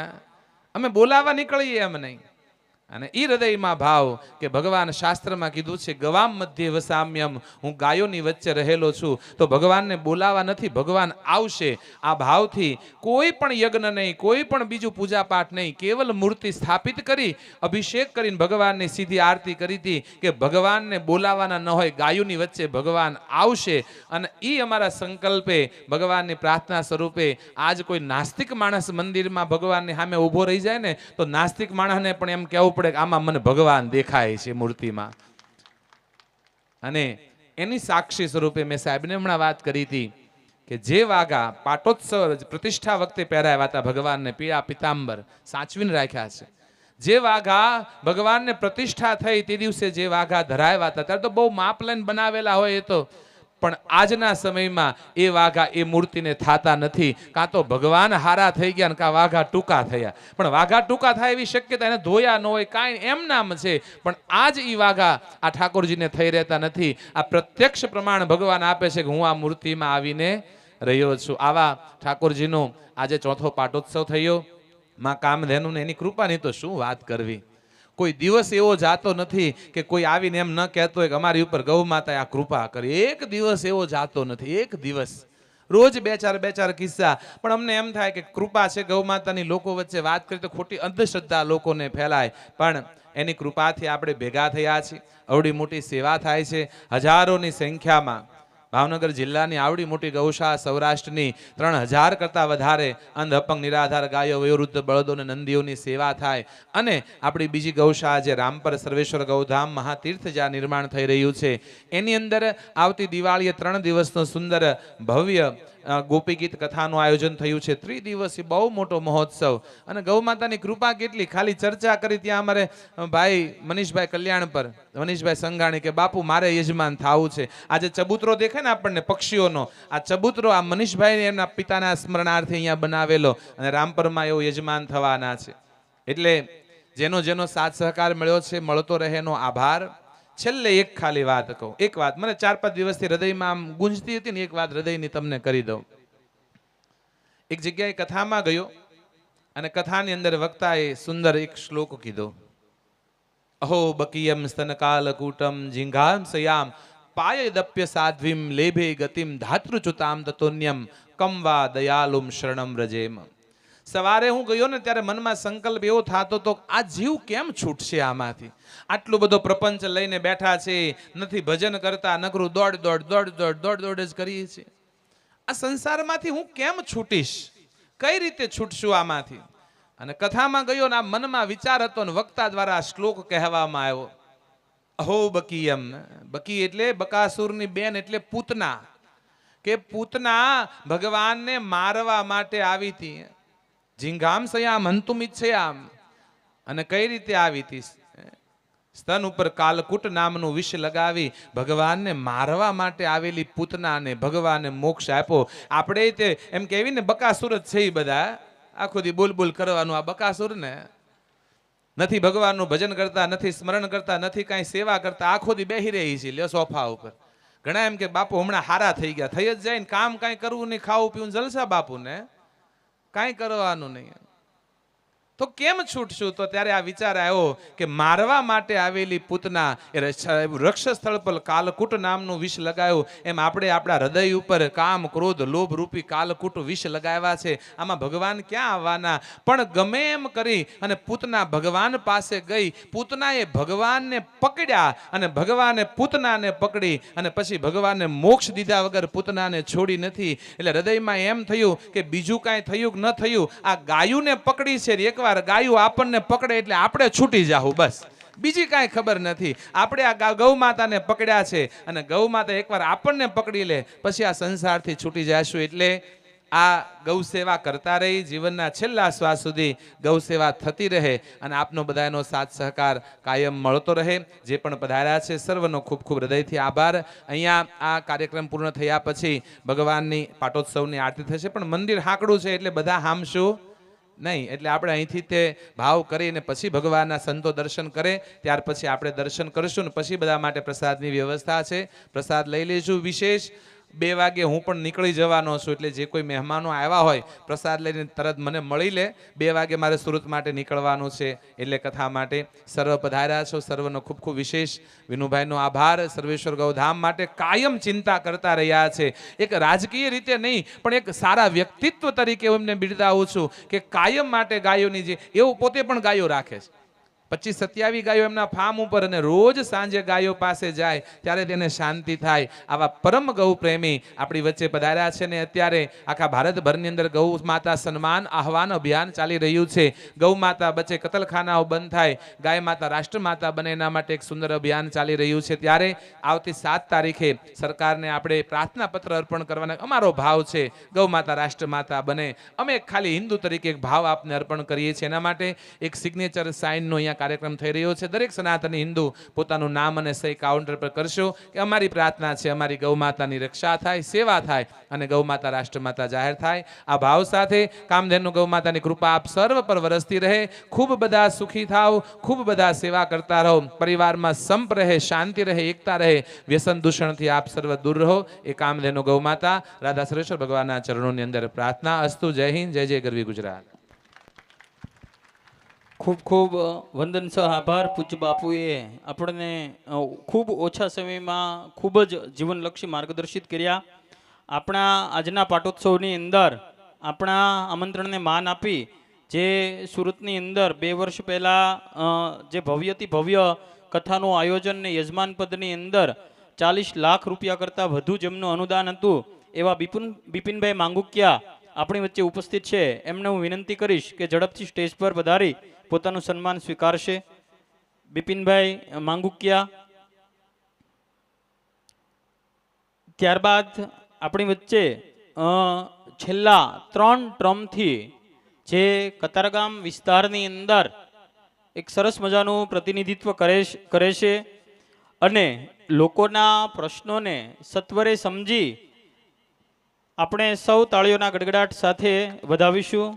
S3: અમે બોલાવવા નીકળીએ એમ નહીં. અને ઈ હૃદયમાં ભાવ કે ભગવાન શાસ્ત્રમાં કીધું છે ગવામ મધ્ય વસામ્યમ, હું ગાયોની વચ્ચે રહેલો છું. તો ભગવાનને બોલાવા નથી, ભગવાન આવશે. આ ભાવથી કોઈ પણ યજ્ઞ નહીં, કોઈ પણ બીજું પૂજાપાઠ નહીં, કેવલ મૂર્તિ સ્થાપિત કરી અભિષેક કરીને ભગવાનની સીધી આરતી કરી હતી કે ભગવાનને બોલાવાના ન હોય, ગાયોની વચ્ચે ભગવાન આવશે. અને ઈ અમારા સંકલ્પે ભગવાનની પ્રાર્થના સ્વરૂપે આજ કોઈ નાસ્તિક માણસ મંદિરમાં ભગવાનની સામે ઊભો રહી જાય ને તો નાસ્તિક માણસને પણ એમ કહેવું પડે કે આમાં મને ભગવાન દેખાય છે મૂર્તિમાં. અને એની સાક્ષી સ્વરૂપે મેં સાહેબને હમણાં વાત કરી હતી કે જે વાઘા પાટોત્સવ પ્રતિષ્ઠા વખતે પહેરાવ્યા હતા ભગવાનને પીળા પિતાંબર સાચવીને રાખ્યા છે, જે વાઘા ભગવાનને પ્રતિષ્ઠા થઈ તે દિવસે જે વાઘા ધરાવ્યા હતા ત્યારે તો બહુ માપ લઈને બનાવેલા હોય એ તો, પણ આજના સમયમાં એ વાઘા એ મૂર્તિને થાતા નથી. કાં તો ભગવાન હારા થઈ ગયા ને કાં વાઘા ટૂંકા થયા. પણ વાઘા ટૂંકા થાય એવી શક્યતા, એને ધોયા ન હોય કાંઈ એમ નામ છે, પણ આજ ઈ વાઘા આ ઠાકોરજીને થઈ રહેતા નથી. આ પ્રત્યક્ષ પ્રમાણ ભગવાન આપે છે કે હું આ મૂર્તિમાં આવીને રહ્યો છું. આવા ઠાકોરજીનો આજે ચોથો પાટોત્સવ થયો. માં કામધેનુને એની કૃપાની તો શું વાત કરવી. કોઈ દિવસ એવો જાતો નથી કે કોઈ આવીને એમ ન કહેતો હોય કે અમારી ઉપર ગૌ માતાએ આ કૃપા કરી. એક દિવસ એવો જાતો નથી, એક દિવસ. રોજ બે ચાર કિસ્સા. પણ અમને એમ થાય કે કૃપા છે ગૌ માતાની, લોકો વચ્ચે વાત કરી તો ખોટી અંધશ્રદ્ધા લોકોને ફેલાય, પણ એની કૃપાથી આપણે ભેગા થયા છીએ. આવડી મોટી સેવા થાય છે. હજારોની સંખ્યામાં ભાવનગર જિલ્લાની આવડી મોટી ગૌશાળા, સૌરાષ્ટ્રની 3000 કરતાં વધારે અંધ અપંગ નિરાધાર ગાયો, વયોવૃદ્ધ બળદો અને નંદીઓની સેવા થાય. અને આપણી બીજી ગૌશાળા જે રામપર સર્વેશ્વર ગૌધામ મહાતીર્થ જ્યાં નિર્માણ થઈ રહ્યું છે, એની અંદર આવતી દિવાળીએ 3 દિવસનો સુંદર ભવ્ય ગોપી ગીત કથાનું આયોજન થયું છે. 3 દિવસીય બહુ મોટો મહોત્સવ. અને ગૌ માતાની કૃપા કેટલી, ખાલી ચર્ચા કરી ત્યાં અમારે ભાઈ મનીષભાઈ કલ્યાણ પર, મનીષભાઈ સંઘાણી કે બાપુ મારે યજમાન થવું છે. આજે ચબૂતરો દેખાય ને આપણને પક્ષીઓનો, આ ચબૂતરો આ મનીષભાઈ એમના પિતાના સ્મરણાર્થે અહીંયા બનાવેલો, અને રામપરમાં એવો યજમાન થવાના છે. એટલે જેનો જેનો સાથ સહકાર મળ્યો છે, મળતો રહે એનો આભાર. છેલ્લે એક ખાલી વાત કહું, એક વાત મને 4-5 દિવસથી હૃદયમાં આમ ગુંજતી હતી ને, એક વાત હૃદયની તમને કરી દઉં. એક જગ્યાએ કથામાં ગયો અને કથાની અંદર વક્તાએ સુંદર એક શ્લોક કીધો. અહો બકીયમ સ્તનકાલકૂટમ જિંઘામ સયામ પાયદપ્ય સાધ્વીમ લેભે ગતિમ ધાતૃચુતામ તતોન્યમ કમવા દયાલુમ શરણમ વ્રજેમ. સવારે હું ગયો ને ત્યારે મનમાં સંકલ્પ એવો થતો તો આ જીવ કેમ છૂટશે આમાંથી. આટલું બધો પ્રપંચ લઈને બેઠા છે, નથી ભજન કરતા, નકરું દોડ જ કરીએ છીએ. આ સંસારમાંથી હું કેમ છૂટીશ, કઈ રીતે છૂટશું આમાંથી. અને કથામાં ગયો ને આ મનમાં વિચાર હતો ને વક્તા દ્વારા શ્લોક કહેવામાં આવ્યો. અહો બકીયમ, બકી એટલે બકાસુરની બેન એટલે પૂતના, કે પૂતના ભગવાનને મારવા માટે આવી હતી. જિંઘામ સયામ હંતુમિચ્છયામ, અને કઈ રીતે આવી હતી, સ્તન ઉપર કાલકૂટ નામનું વિષ લગાવી ભગવાનને મારવા માટે આવેલી પૂતનાને ભગવાને મોક્ષ આપ્યો. આપણે તે એમ કહેવી ને બકાસુર જ છે. એ બધા આખો દી બોલ કરવાનું આ બકાસુર ને, નથી ભગવાનનું ભજન કરતા, નથી સ્મરણ કરતા, નથી કાંઈ સેવા કરતા, આખો દી બેહી રહી છે લ્યો સોફા ઉપર. ઘણા એમ કે બાપુ હમણાં હારા થઈ ગયા, થઈ જ જાય ને, કામ કાંઈ કરવું નહીં, ખાવું પીવું જલસા બાપુને, કાંઈ કરવાનું નહીં. તો કેમ છૂટશું? તો ત્યારે આ વિચાર આવ્યો કે મારવા માટે આવેલી પૂતના એ વૃક્ષ સ્થળ પર કાલકૂટ નામનું વિષ લગાવ્યું, એમ આપણે આપણા હૃદય ઉપર કામ ક્રોધ લોભ રૂપી કાલકૂટ વિષ લગાવ્યા છે. આમાં ભગવાન ક્યાં આવવાના? પણ ગમે એમ કરી અને પૂતના ભગવાન પાસે ગઈ. પૂતનાએ ભગવાનને પકડ્યા અને ભગવાને પૂતનાને પકડી અને પછી ભગવાનને મોક્ષ દીધા વગર પૂતનાને છોડી નથી. એટલે હૃદયમાં એમ થયું કે બીજું કાંઈ થયું કે ન થયું, આ ગાયુંને પકડી છે. એકવાર ગાયું આપણને પકડે એટલે આપણે છૂટી જાહું, બસ બીજી કાંઈ ખબર નથી. આપણે આ ગૌ માતાને પકડ્યા છે અને ગૌ માતા એકવાર આપણને પકડી લે પછી આ સંસારથી છૂટી જશું. એટલે આ ગૌ સેવા કરતા રહી, જીવનના છેલ્લા શ્વાસ સુધી ગૌ સેવા થતી રહે અને આપનો બધાનો સાથ સહકાર કાયમ મળતો રહે. જે પણ પધાર્યા છે સર્વનો ખૂબ ખૂબ હૃદયથી આભાર. અહીંયા આ કાર્યક્રમ પૂર્ણ થયા પછી ભગવાનની પાટોત્સવની આરતી થશે, પણ મંદિર હાંકડું છે એટલે બધા હામશું નહીં. એટલે આપણે અહીંથી તે ભાવ કરીને પછી ભગવાનના સંતો દર્શન કરે, ત્યાર પછી આપણે દર્શન કરીશું ને પછી બધા માટે પ્રસાદની વ્યવસ્થા છે. પ્રસાદ લઈ લેશું. વિશેષ 2 વાગે હું પણ નીકળી જવાનો છું, એટલે જે કોઈ મહેમાનો આવ્યા હોય પ્રસાદ લઈને તરત મને મળી લે. 2 વાગે મારે સુરત માટે નીકળવાનું છે, એટલે કથા માટે સર્વ પધાર્યા છો સર્વનો ખૂબ ખૂબ વિશેષ વિનુભાઈનો આભાર. સર્વેશ્વર ગૌધામ માટે કાયમ ચિંતા કરતા રહ્યા છે. એક રાજકીય રીતે નહીં પણ એક સારા વ્યક્તિત્વ તરીકે હું એમને બિરદાવું છું કે કાયમ માટે ગાયોની જે એવું પોતે પણ ગાયો રાખે છે. 25-27 ગાયો એમના ફાર્મ ઉપર, અને રોજ સાંજે ગાયો પાસે જાય ત્યારે તેને શાંતિ થાય. આવા પરમ ગૌ પ્રેમી આપણી વચ્ચે પધાર્યા છે ને અત્યારે આખા ભારતભરની અંદર ગૌ માતા સન્માન આહવાન અભિયાન ચાલી રહ્યું છે. ગૌ માતા બચે, કતલખાનાઓ બંધ થાય, ગાય માતા રાષ્ટ્રમાતા બને, એના માટે એક સુંદર અભિયાન ચાલી રહ્યું છે. ત્યારે આવતી 7 તારીખે સરકારને આપણે પ્રાર્થના પત્ર અર્પણ કરવાના અમારો ભાવ છે, ગૌ માતા રાષ્ટ્રમાતા બને. અમે ખાલી હિન્દુ તરીકે એક ભાવ આપને અર્પણ કરીએ છીએ. એના માટે એક સિગ્નેચર સાઇનનો અહીંયા કાર્યક્રમ થઈ રહ્યો છે. દરેક સનાતની હિન્દુ પોતાનું નામ અને સહી કાઉન્ટર પર કરશો કે અમારી પ્રાર્થના છે, અમારી ગૌ માતાની રક્ષા થાય, સેવા થાય અને ગૌ માતા રાષ્ટ્રમાતા જાહેર થાય. આ ભાવ સાથે કામધેનુ ગૌ માતાની કૃપા આપ સર્વ પર વરસતી રહે. ખૂબ બધા સુખી થાવ, ખૂબ બધા સેવા કરતા રહો, પરિવારમાં સંપ રહે, શાંતિ રહે, એકતા રહે, વ્યસન દૂષણથી આપ સર્વ દૂર રહો. એ કામધેનુ ગૌ માતા રાધા સરેશ્વર ભગવાનના ચરણોની અંદર પ્રાર્થના. અસ્તુ. જય હિન્દ, જય જય ગરવી ગુજરાત.
S1: ખૂબ ખૂબ વંદન સહ આભાર. પૂજ્ય બાપુએ આપણને ખૂબ ઓછા સમયમાં ખૂબ જ જીવનલક્ષી માર્ગદર્શિત કર્યા. આપણા આજના પાટોત્સવની અંદર આપણા આમંત્રણને માન આપી જે સુરતની અંદર 2 વર્ષ પહેલાં જે ભવ્યથી ભવ્ય કથાનું આયોજન ને યજમાન પદની અંદર 40 લાખ રૂપિયા કરતાં વધુ જેમનું અનુદાન હતું એવા બિપિનભાઈ માંગુકિયા આપણી વચ્ચે ઉપસ્થિત છે. એમને હું વિનંતી કરીશ કે ઝડપથી સ્ટેજ પર પધારી પોતાનું સન્માન સ્વીકારશે. બિપિનભાઈ માંગુકિયા. ત્યારબાદ આપણી વચ્ચે છેલ્લા 3 ટર્મથી જે કતારગામ વિસ્તારની અંદર એક સરસ મજાનું પ્રતિનિધિત્વ કરે છે અને લોકોના પ્રશ્નોને સત્વરે સમજી આપણે સૌ તાળીઓના ગડગડાટ સાથે વધાવીશું.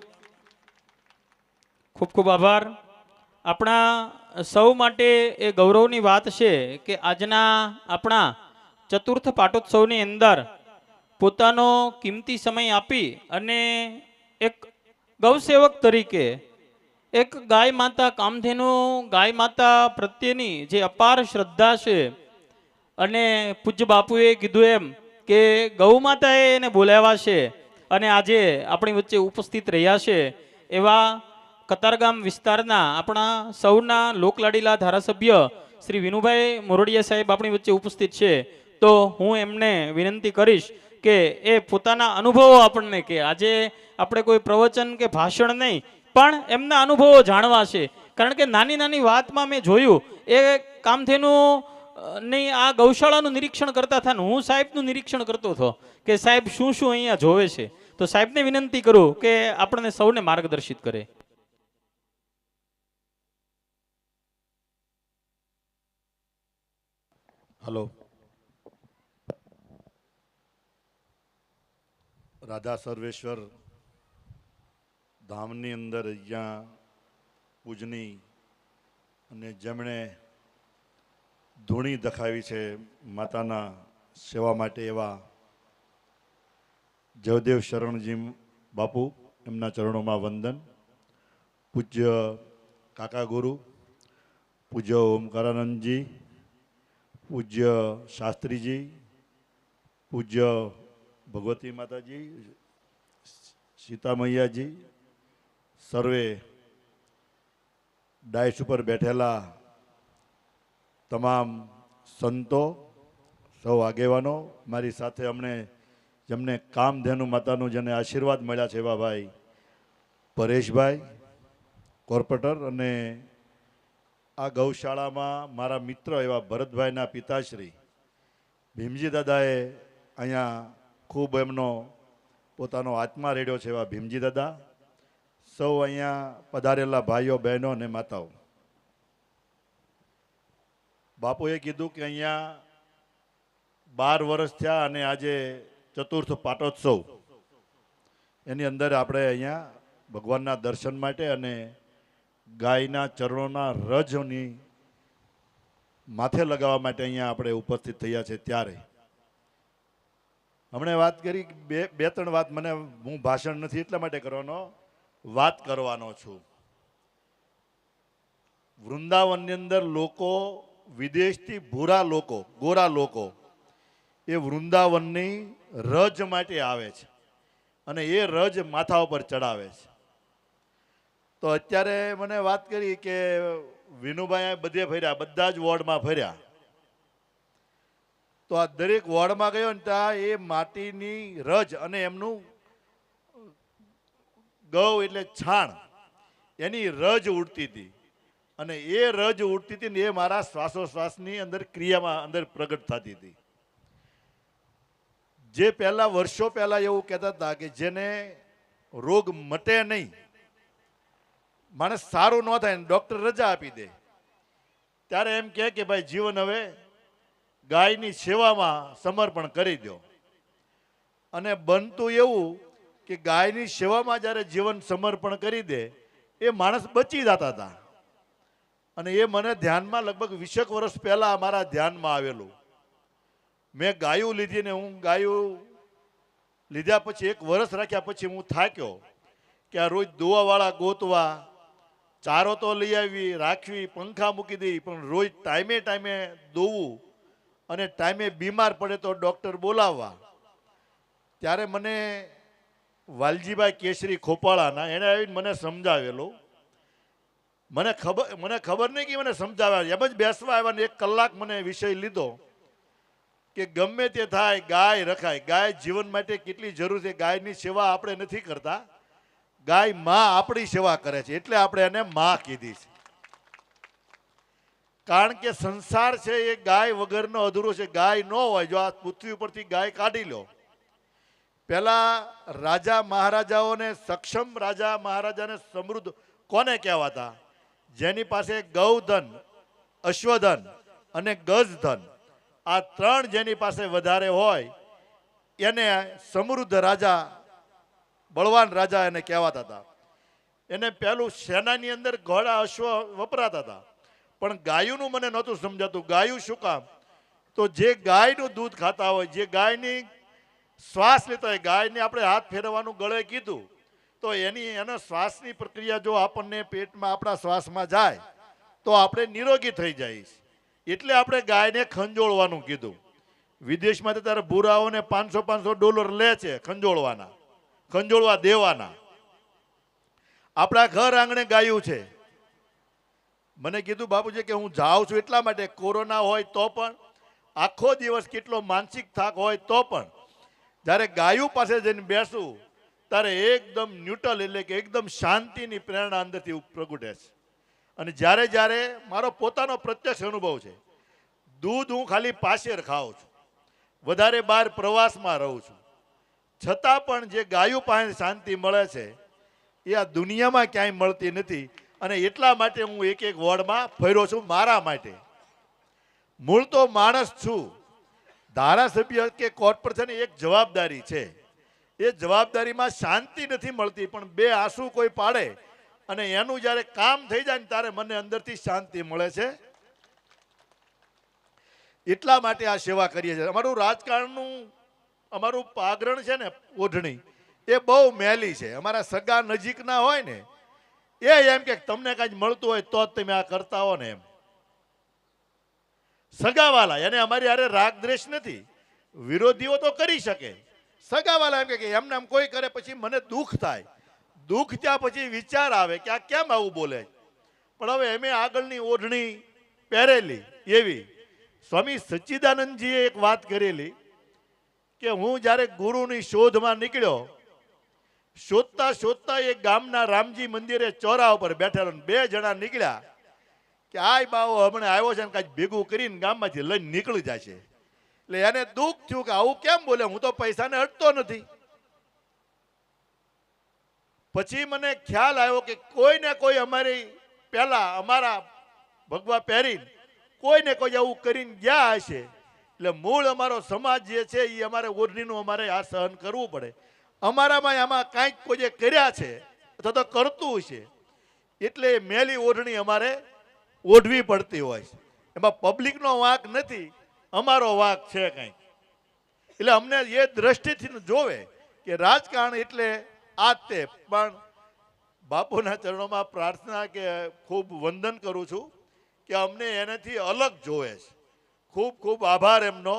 S1: ખૂબ ખૂબ આભાર. આપણા સૌ માટે એ ગૌરવની વાત છે કે આજના આપણા ચતુર્થ પાટોત્સવની અંદર પોતાનો કિંમતી સમય આપી અને એક ગૌસેવક તરીકે એક ગાય માતા કામધેનુ ગાય માતા પ્રત્યેની જે અપાર શ્રદ્ધા છે અને પૂજ્ય બાપુએ કીધું એમ કે ગૌ માતાએ એને બોલાવ્યા છે અને આજે આપણી વચ્ચે ઉપસ્થિત રહ્યા છે એવા કતારગામ વિસ્તારના આપણા સૌના લોકલાડીલા ધારાસભ્ય શ્રી વિનુભાઈ મોરડિયા સાહેબ આપણી વચ્ચે ઉપસ્થિત છે. તો હું એમને વિનંતી કરીશ કે એ પોતાના અનુભવો આપણને કે આજે આપણે કોઈ પ્રવચન કે ભાષણ નહીં પણ એમના અનુભવો જાણવા છે. કારણ કે નાની નાની વાતમાં મેં જોયું એ કામધેનુ નહીં આ ગૌશાળાનું નિરીક્ષણ કરતા હતા ને હું સાહેબનું નિરીક્ષણ કરતો હતો કે સાહેબ શું શું અહીંયા જોવે છે. તો સાહેબને વિનંતી કરું કે આપણને સૌને માર્ગદર્શિત કરે.
S4: હલો. રાધા સર્વેશ્વર ધામની અંદર અહીંયા પૂજની અને જેમણે ધૂણી દખાવી છે માતાના સેવા માટે એવા જયદેવ શરણજી બાપુ, એમના ચરણોમાં વંદન. પૂજ્ય કાકા ગુરુ, પૂજ્ય ઓમકારાનંદજી, પૂજ્ય શાસ્ત્રીજી, પૂજ્ય ભગવતી માતાજી, સીતા મૈયાજી, સર્વે ડાયસ ઉપર બેઠેલા તમામ સંતો, સૌ આગેવાનો, મારી સાથે જેમને કામધેનુ માતાનું જેને આશીર્વાદ મળ્યા છે એવા ભાઈ પરેશભાઈ કોર્પોરેટર, અને આ ગૌશાળામાં મારા મિત્ર એવા ભરતભાઈના પિતાશ્રી ભીમજી દાદાએ અહીંયા ખૂબ એમનો પોતાનો આત્મા રેડ્યો છે એવા ભીમજી દાદા, સૌ અહીંયા પધારેલા ભાઈઓ બહેનો અને માતાઓ. બાપુએ કીધું કે અહીંયા 12 વર્ષ થયા અને આજે ચતુર્થ પાટોત્સવ એની અંદર આપણે અહીંયા ભગવાનના દર્શન માટે અને ગાયના ચરણોના રજની માથે લગાવવા માટે અહીંયા આપણે ઉપસ્થિત થયા છે. ત્યારે હમણે વાત કરી બે ત્રણ વાત, હું ભાષણ નથી એટલા માટે કરવાનો, વાત કરવાનો છું. વૃંદાવનની અંદર લોકો, વિદેશથી ભૂરા લોકો, ગોરા લોકો એ વૃંદાવનની રજ માટે આવે છે અને એ રજ માથા ઉપર ચડાવે છે. તો અત્યારે મને વાત કરી કે વિનુભાઈ બધે ફર્યા, બધા જ વોર્ડમાં ફર્યા. તો આ દરેક વોર્ડમાં ગયો ને ત્યાં એ માટીની રજ અને એમનું ગૌ એટલે છાણ એની રજ ઉડતી હતી. અને એ રજ ઉડતી હતી ને એ મારા શ્વાસોશ્વાસની અંદર ક્રિયામાં અંદર પ્રગટ થતી હતી. જે પહેલા વર્ષો પહેલા એવું કહેતા હતા કે જેને રોગ મટે નહીં, માણસ સારું ન થાય ને ડૉક્ટર રજા આપી દે, ત્યારે એમ કહે કે ભાઈ જીવન હવે ગાયની સેવામાં સમર્પણ કરી દો. અને બનતું એવું કે ગાયની સેવામાં જ્યારે જીવન સમર્પણ કરી દે એ માણસ બચી જતા હતા. અને એ મને ધ્યાનમાં લગભગ 20 વર્ષ પહેલા મારા ધ્યાનમાં આવેલું. મેં ગાયું લીધી ને હું ગાયું લીધા પછી 1 વર્ષ રાખ્યા પછી હું થાક્યો કે આ રોજ દોવાવાળા ગોતવા, ચારો તો લઈ આવી રાખવી, પંખા મૂકી દઈ, પણ રોજ ટાઈમે ટાઈમે દોવું અને ટાઈમે બીમાર પડે તો ડૉક્ટર બોલાવવા. ત્યારે મને વાલજીભાઈ કેસરી ખોપાળાના એણે આવીને મને સમજાવેલું. મને ખબર નહીં કે મને સમજાવ્યા, એમ જ બેસવા આવ્યા ને 1 કલાક મને વિષય લીધો કે ગમે તે થાય ગાય રખાય. ગાય જીવન માટે કેટલી જરૂર છે. ગાયની સેવા આપણે નથી કરતા, ગાય માં આપણી સેવા કરે છે, એટલે આપણે એને માં કીધી છે. કારણ કે સંસાર છે એ ગાય વગરનો અધૂરો છે. ગાય ન હોય, જો આ પૃથ્વી ઉપરથી ગાય કાઢી લો. પહેલા રાજા મહારાજાઓને, સક્ષમ રાજા મહારાજાને સમૃદ્ધ કોને કહેવાતા? જેની પાસે ગૌધન, અશ્વધન અને ગજધન, આ 3 જેની પાસે વધારે હોય એને સમૃદ્ધ રાજા, બળવાન રાજા એને કહેવાતા હતા. એને પહેલું સેનાની અંદર ઘોડા, અશ્વ વપરાતા હતા. પણ ગાયુંનું મને નહોતું સમજાતું. ગાયું શું કામ? તો જે ગાયનું દૂધ ખાતા હોય, જે ગાયની શ્વાસ લેતા હોય, ગાયને આપણે હાથ ફેરવવાનું ગળે કીધું તો એના શ્વાસની પ્રક્રિયા જો આપણને પેટમાં આપણા શ્વાસમાં જાય તો આપણે નિરોગી થઈ જઈએ. એટલે આપણે ગાયને ખંજોળવાનું કીધું. વિદેશમાં તો ત્યારે ભૂરાઓને $500 લે છે ખંજોળવાના, ખંજોળવા દેવાના. આપણા ઘર આંગણે ગાયું છે. મને કીધું બાપુજી કે હું જાઉં છું એટલા માટે, કોરોના હોય તો પણ, આખો દિવસ કેટલો માનસિક થાક હોય તો પણ, જ્યારે ગાયું પાસે જઈને બેસું ત્યારે એકદમ ન્યુટ્રલ એટલે કે એકદમ શાંતિની પ્રેરણા અંદરથી પ્રગટે છે. અને જ્યારે જ્યારે મારો પોતાનો પ્રત્યક્ષ અનુભવ છે, દૂધ હું ખાલી પાછેર ખાઉં છું, વધારે બહાર પ્રવાસમાં રહું છું, છતાં પણ જે ગાયું પાસે શાંતિ મળે છે એ આ દુનિયામાં ક્યાંય મળતી નથી. અને એટલા માટે હું 1 વોર્ડમાં ફર્યો છું મારા માટે. મૂળ તો માણસ છું. ધારાસભ્ય કે કોર્પોરેશનની એક જવાબદારી છે. એ જવાબદારીમાં શાંતિ નથી મળતી, પણ 2 આંસુ કોઈ પાડે અને એનું જ્યારે કામ થઈ જાય ને ત્યારે મને અંદરથી શાંતિ મળે છે. એટલા માટે આ સેવા કરીએ છીએ. અમારું રાજકારણનું અમારું પાગરણ છે ને, ઓઢણી, એ બહુ મેલી છે. અમારા સગા નજીકના હોય ને એ એમ કે તમને કાંઈ મળતું હોય તો જ તમે આ કરતા હો ને એમ. સગાવાલા, એને અમારી હારે રાગ દ્વેષ નથી. વિરોધીઓ તો કરી શકે, સગાવાલા એમ કે એમને આમ કોઈ કરે પછી મને દુઃખ થાય. દુઃખ ત્યાં પછી વિચાર આવે કે આ કેમ આવું બોલે. પણ હવે એમે આગળની ઓઢણી પહેરેલી એવી. સ્વામી સચ્ચિદાનંદજીએ એક વાત કરેલી કે હું જ્યારે ગુરુની શોધમાં નીકળ્યો, શોધતા શોધતા એક ગામના રામજી મંદિરે ચોરા ઉપર બેઠેલો, 2 જણા નીકળ્યા કે આય બાવો હમણાં આવ્યો છે ને કાંઈક ભેગું કરીને ગામમાંથી લઈને નીકળી જાય છે. એટલે એને દુઃખ થયું કે આવું કેમ બોલે, હું તો પૈસાને અડતો નથી. પછી મને ખ્યાલ આવ્યો કે કોઈ ને કોઈ અમારી પહેલા અમારા ભગવા પહેરીને કોઈ ને કોઈ આવું કરીને ગયા હશે. એટલે મૂળ અમારો સમાજ જે છે એ અમારે ઓઢણીનું અમારે આ સહન કરવું પડે. અમારામાં આમાં કાંઈક કોઈ કર્યા છે અથવા તો કરતું છે, એટલે મેલી ઓઢણી અમારે ઓઢવી પડતી હોય છે. એમાં પબ્લિકનો વાંક નથી, અમારો વાંક છે કંઈક. એટલે અમને એ દ્રષ્ટિથી જોવે કે રાજકારણ એટલે આ તે. પણ બાપુના ચરણોમાં પ્રાર્થના કે ખૂબ વંદન કરું છું કે અમને એનાથી અલગ જોવે છે. ખૂબ ખૂબ આભાર એમનો.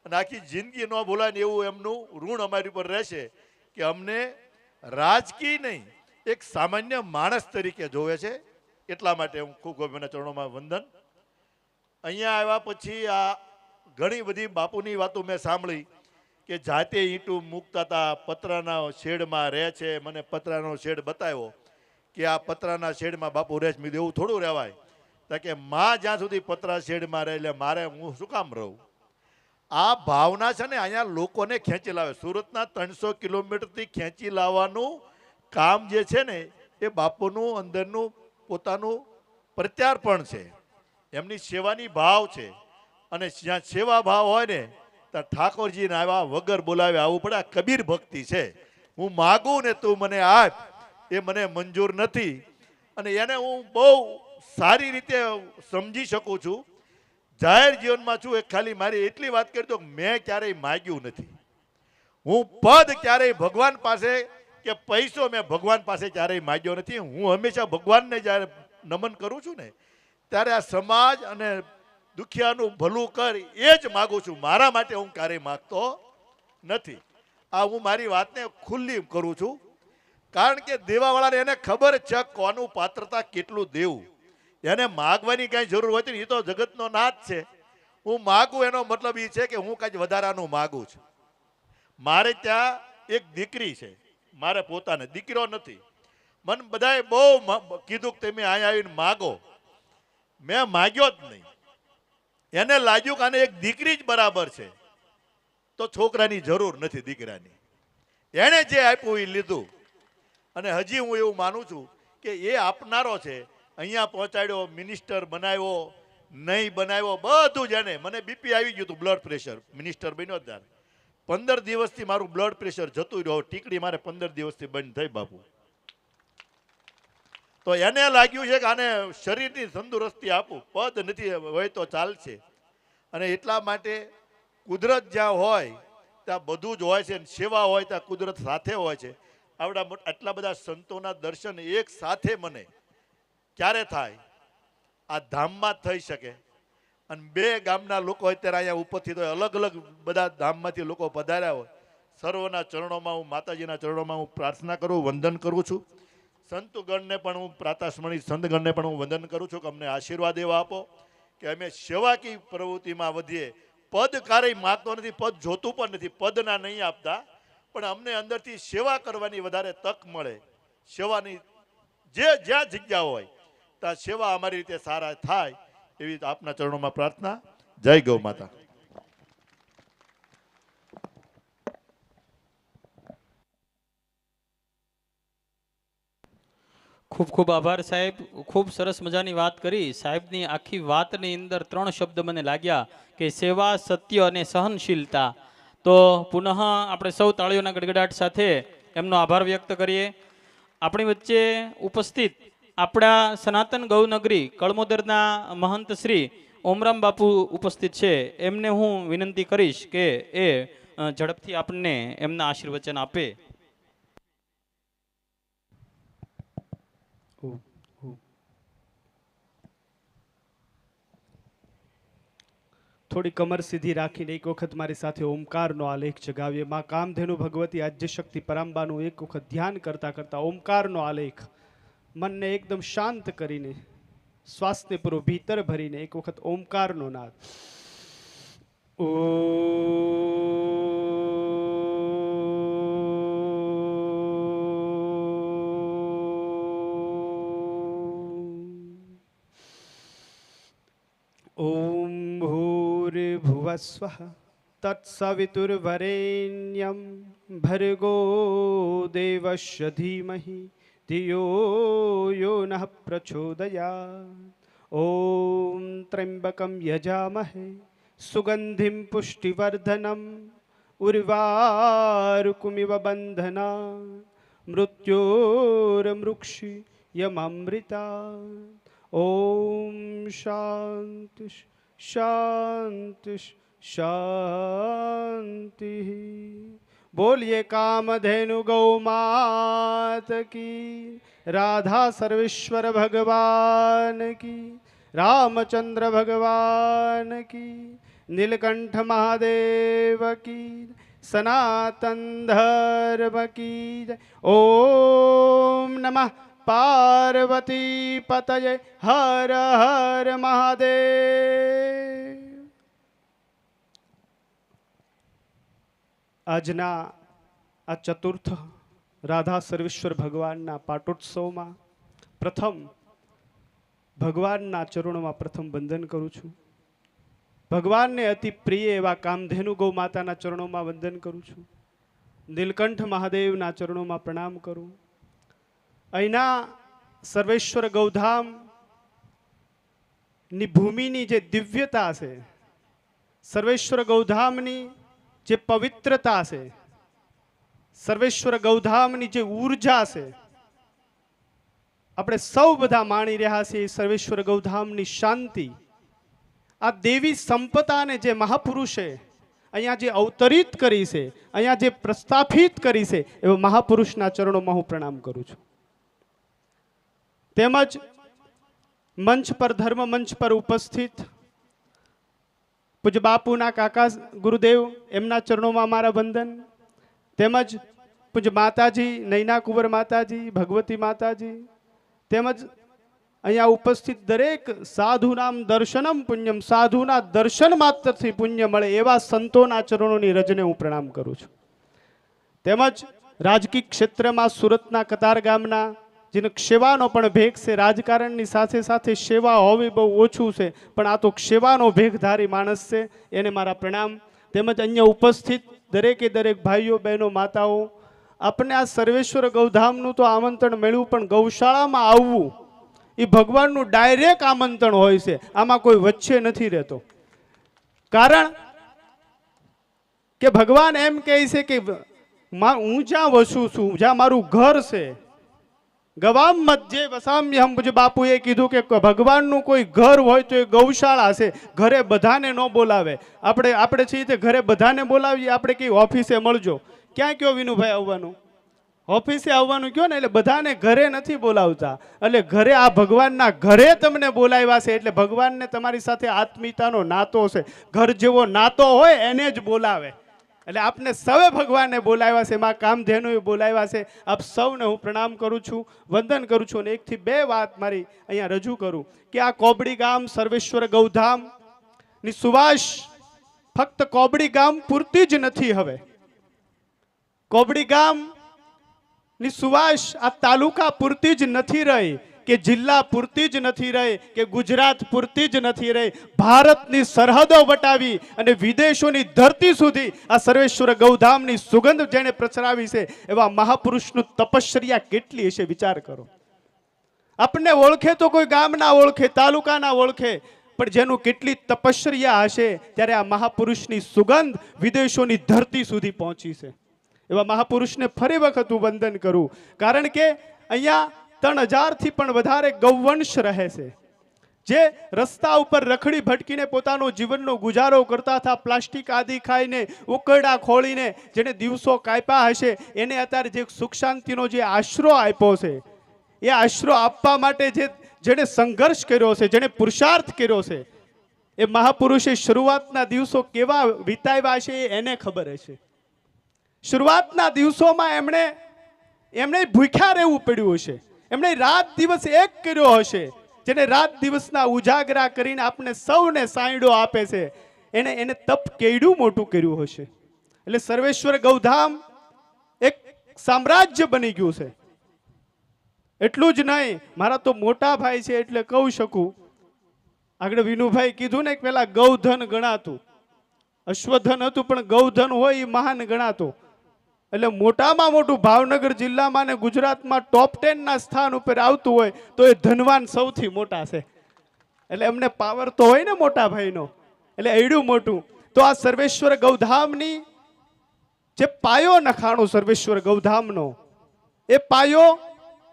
S4: અને આખી જિંદગી ન ભૂલાય ને એવું એમનું ઋણ અમારી ઉપર રહેશે કે અમને રાજકીય નહીં, એક સામાન્ય માણસ તરીકે જોવે છે. એટલા માટે હું ખૂબ ખૂબ એના ચરણોમાં વંદન. અહીંયા આવ્યા પછી આ ઘણી બધી બાપુની વાતો મેં સાંભળી કે જાતે ઈંટું મૂકતા હતા, પતરાના શેડમાં રહે છે. મને પતરાનો શેડ બતાવ્યો કે આ પતરાના શેડમાં બાપુ રહે છે. મેં કીધું એવું થોડું રહેવાય. તો કે માં જ્યાં સુધી પતરા શેડમાં રહે એટલે મારે હું શું કામ રહું. આ ભાવના છે ને અહીંયા લોકોને ખેંચી લાવે. સુરતના 300 કિલોમીટરથી ખેંચી લાવવાનું કામ જે છે ને એ બાપુનું અંદરનું પોતાનું પ્રત્યાર્પણ છે, એમની સેવાની ભાવ છે. અને જ્યાં સેવા ભાવ હોય ને ત્યાં ઠાકોરજીને આવ્યા વગર બોલાવે આવવું પડે. આ કબીર ભક્તિ છે. હું માગું ને તું મને આપ, એ મને મંજૂર નથી. અને એને હું બહુ સારી રીતે સમજી શકું છું. જાહેર જીવનમાં છું એ ખાલી મારી એટલી વાત કરી દો કે મેં ક્યારેય માગ્યું નથી. હું પદ ક્યારેય ભગવાન પાસે કે પૈસો મેં ભગવાન પાસે ક્યારેય માગ્યો નથી. હું હંમેશા ભગવાનને જ્યારે નમન કરું છું ને ત્યારે આ સમાજ અને દુખિયાનું ભલું કર એ જ માગું છું. મારા માટે હું ક્યારેય માગતો નથી. આ હું મારી વાતને ખુલ્લી કરું છું. કારણ કે દેવાવાળાને એને ખબર છે કોનું પાત્રતા કેટલું દેવું. એને માગવાની કાંઈ જરૂર હોતી ને, એ તો જગતનો નાથ છે. હું માગું એનો મતલબ એ છે કે હું કાંઈ વધારાનું માગું છું. મારે ત્યાં એક દીકરી છે, મારે પોતાને દીકરો નથી. મને બધાએ બહુ કીધું કે તમે અહીંયા આવીને માગો. મેં માગ્યો જ નહીં. એને લાગ્યું કે આને એક દીકરી જ બરાબર છે, તો છોકરાની જરૂર નથી દીકરાની. એણે જે આપ્યું એ લીધું. અને હજી હું એવું માનું છું કે એ આપનારો છે. અહીંયા પહોંચાડ્યો, મિનિસ્ટર બનાવ્યો, નહીં બનાવ્યો, બધું જ એને. મને બીપી આવી ગયું હતું, બ્લડ પ્રેશર. મિનિસ્ટર બન્યો ત્યારે 15 દિવસથી મારું બ્લડ પ્રેશર જતું રહ્યું. ટીકડી મારે 15 દિવસથી બંધ થઈ બાપુ. તો એને લાગ્યું છે કે આને શરીરની તંદુરસ્તી આપું, પદ નથી હોય તો ચાલશે. અને એટલા માટે કુદરત જ્યાં હોય ત્યાં બધું જ હોય છે. સેવા હોય ત્યાં કુદરત સાથે હોય છે. આટલા બધા સંતોના દર્શન એક સાથે મને ક્યારે થાય? આ ધામમાં જ થઈ શકે. અને બે ગામના લોકો અત્યારે અહીંયા ઉપરથી તો અલગ અલગ બધા ધામમાંથી લોકો પધાર્યા હોય. સર્વના ચરણોમાં હું, માતાજીના ચરણોમાં હું પ્રાર્થના કરું, વંદન કરું છું. સંતગણને પણ હું, પ્રાતાસ્મરણી સંતગણને પણ હું વંદન કરું છું કે અમને આશીર્વાદ એવા આપો કે અમે સેવાકી પ્રવૃત્તિમાં વધીએ. પદ ક્યારેય માગતો નથી, પદ જોતું પણ નથી, પદના નહીં આપતા, પણ અમને અંદરથી સેવા કરવાની વધારે તક મળે. સેવાની જ્યાં જગ્યા હોય ત્યાં સેવા અમારી રીતે સારા થાય એવી આપના ચરણોમાં પ્રાર્થના. જય ગૌ માતા.
S1: ખૂબ ખૂબ આભાર સાહેબ. ખૂબ સરસ મજાની વાત કરી. સાહેબની આખી વાતની અંદર 3 શબ્દ મને લાગ્યા કે સેવા, સત્ય અને સહનશીલતા. તો પુનઃ આપણે સૌ તાળીઓના ગડગડાટ સાથે એમનો આભાર વ્યક્ત કરીએ. આપણી વચ્ચે ઉપસ્થિત આપણા સનાતન ગૌનગરી કળમોદરના મહંત શ્રી ઓમરામ બાપુ ઉપસ્થિત છે. એમને હું વિનંતી કરીશ કે એ ઝડપથી આપણને એમના આશીર્વચન આપે.
S5: થોડી કમર સીધી રાખીને એક વખત મારી સાથે ઓમકારનો આલેખ જગાવીએ. માં કામધેનુ ભગવતી આદ્યશક્તિ પરાંબાનું એક વખત ધ્યાન કરતા કરતા ઓમકારનો આલેખ મનને એકદમ શાંત કરીને, શ્વાસને પૂરો ભીતર ભરીને એક વખત ઓમકારનો નાદ. ઓ ઓમ ભૂર્ભુવસ્વઃ તત્સવિતુર્વરેण्यं ભર્ગો દેવસ્ય ધીમહિ ધિયો યો નઃ પ્રચોદયાत्. ઓમ ત્ર્યંબકં યજામહે સુગંધિં પુષ્ટિવર્ધનમ ઉર્વારુકમિવ બંધનાत् મૃત્યોર્મૃક્ષી યમમૃતાत्. ઓમ શાંતિ શાંતિ શાંતિ. बोलिए कामधेनु गौ मात की, राधा सर्वेश्वर भगवान की, रामचंद्र भगवान की, नीलकंठ महादेव की, सनातन धर्म की. ओम नमः નમઃ. પાર્વતી પતયે હર હર મહાદેવ. આજના આ ચતુર્થ રાધા સર્વેશ્વર ભગવાનના પાટોત્સવમાં પ્રથમ ભગવાનના ચરણોમાં પ્રથમ વંદન કરું છું. ભગવાનને અતિ પ્રિય એવા કામધેનુ ગૌ માતાના ચરણોમાં વંદન કરું છું. નીલકંઠ મહાદેવના ચરણોમાં પ્રણામ કરું. અહીંના સર્વેશ્વર ગૌધામ ની ભૂમિની જે દિવ્યતા છે, સર્વેશ્વર ગૌધામની જે પવિત્રતા છે, સર્વેશ્વર ગૌધામની જે ઉર્જા છે, આપણે સૌ બધા માણી રહ્યા છીએ. સર્વેશ્વર ગૌધામની શાંતિ, આ દેવી સંપદાને જે મહાપુરુષે અહીંયા જે અવતરિત કરી છે, અહીંયા જે પ્રસ્થાપિત કરી છે, એવા મહાપુરુષના ચરણોમાં હું પ્રણામ કરું છું. તેમજ મંચ પર, ધર્મ મંચ પર ઉપસ્થિત પૂજ્ય બાપુના કાકા ગુરુદેવ, એમના ચરણોમાં મારા વંદન. તેમજ પૂજ્ય માતાજી, નૈના કુંવર માતાજી, ભગવતી માતાજી, તેમજ અહીંયા ઉપસ્થિત દરેક સાધુનામ દર્શનમ પુણ્યમ, સાધુના દર્શન માત્રથી પુણ્ય મળે એવા સંતોના ચરણોની રજને હું પ્રણામ કરું છું. તેમજ રાજકીય ક્ષેત્રમાં સુરતના કતાર ગામના જેને સેવાનો પણ ભેગ છે, રાજકારણની સાથે સાથે સેવા હોવી બહુ ઓછું છે, પણ આ તો સેવાનો ભેગધારી માણસ છે, એને મારા પ્રણામ. તેમજ અહીંયા ઉપસ્થિત દરેકે દરેક ભાઈઓ, બહેનો, માતાઓ, આપણને આ સર્વેશ્વર ગૌધામનું તો આમંત્રણ મળ્યું, પણ ગૌશાળામાં આવવું એ ભગવાનનું ડાયરેક્ટ આમંત્રણ હોય છે. આમાં કોઈ વચ્ચે નથી રહેતો. કારણ કે ભગવાન એમ કહે છે કે હું જ્યાં વસું છું, જ્યાં મારું ઘર છે, ગવામ મધ્યે વસામ્ય. હમ પૂજ્ય બાપુએ કીધું કે ભગવાનનું કોઈ ઘર હોય તો એ ગૌશાળા છે. ઘરે બધાને ન બોલાવે. આપણે છીએ તે ઘરે બધાને બોલાવીએ. આપણે કઈ ઓફિસે મળજો, ક્યાં કયો વિનુભાઈ આવવાનું, ઓફિસે આવવાનું કયો ને, એટલે બધાને ઘરે નથી બોલાવતા. એટલે ઘરે, આ ભગવાનના ઘરે તમને બોલાવ્યા છે, એટલે ભગવાનને તમારી સાથે આત્મીયતાનો નાતો છે. ઘર જેવો નાતો હોય એને જ બોલાવે. એટલે આપને સૌએ ભગવાનને બોલાવ્યા છે, એમાં કામધેનુએ બોલાવ્યા છે. આપ સૌને હું પ્રણામ કરું છું, વંદન કરું છું. અને એકથી બે વાત મારી અહીંયા રજૂ કરું કે આ કોબડી ગામ સર્વેશ્વર ગૌધામ ની સુવાસ ફક્ત કોબડી ગામ પૂરતી જ નથી. હવે કોબડી ગામ ની સુવાસ આ તાલુકા પૂરતી જ નથી રહી, કે જિલ્લા પૂરતી જ નથી રહી, કે ગુજરાત પૂરતી જ નથી રહી. ભારતની સરહદો વટાવી અને વિદેશોની ધરતી સુધી આ સર્વેશ્વર ગૌધામની સુગંધ જેણે પ્રસરાવી છે, એવા મહાપુરુષનું તપશ્ચર્યા કેટલી હશે, વિચાર કરો. આપણને ઓળખે તો કોઈ ગામના ઓળખે, તાલુકાના ઓળખે, પણ જેનું કેટલી તપશ્ચર્યા હશે, ત્યારે આ મહાપુરુષની સુગંધ વિદેશોની ધરતી સુધી પહોંચી છે. એવા મહાપુરુષને ફરી વખત હું વંદન કરું. કારણ કે અહીંયા 3000 થી પણ વધારે ગૌવંશ રહે છે, જે રસ્તા ઉપર રખડી ભટકીને પોતાનો જીવનનો ગુજારો કરતા હતા. પ્લાસ્ટિક આદિ ખાઈને, ઉકરડા ખોળીને જેને દિવસો કાપ્યા હશે, એને અત્યારે જે સુખ શાંતિનો જે આશરો આપ્યો છે, એ આશરો આપવા માટે જેણે સંઘર્ષ કર્યો છે, જેણે પુરુષાર્થ કર્યો છે, એ મહાપુરુષે શરૂઆતના દિવસો કેવા વિતાવ્યા છે એને ખબર હશે. શરૂઆતના દિવસોમાં એમણે ભૂખ્યા રહેવું પડ્યું હશે. એમણે રાત દિવસ એક કર્યો હશે, જેને રાત દિવસના ઉજાગરા કરીને આપણે સૌને સાંયડો આપે છે. એને તપ કેડું મોટું કર્યું હશે. એટલે સર્વેશ્વર ગૌધામ એક સામ્રાજ્ય બની ગયું છે. એટલું જ નહીં, મારા તો મોટા ભાઈ છે એટલે કહી શકું. આગળ વિનુભાઈ કીધું ને, પેલા ગૌધન ગણાતું, અશ્વધન હતું, પણ ગૌધન હોય એ મહાન ગણાતું. એટલે મોટામાં મોટું ભાવનગર જિલ્લામાં ને ગુજરાતમાં ટોપ 10 ના સ્થાન ઉપર આવતું હોય તો એ ધનવાન સૌથી મોટા છે. એટલે એમને પાવર તો હોય ને મોટા ભાઈનો, એટલે એડું મોટું. તો આ સર્વેશ્વર ગૌધામની જે પાયો નખાણો સર્વેશ્વર ગૌધામનો, એ પાયો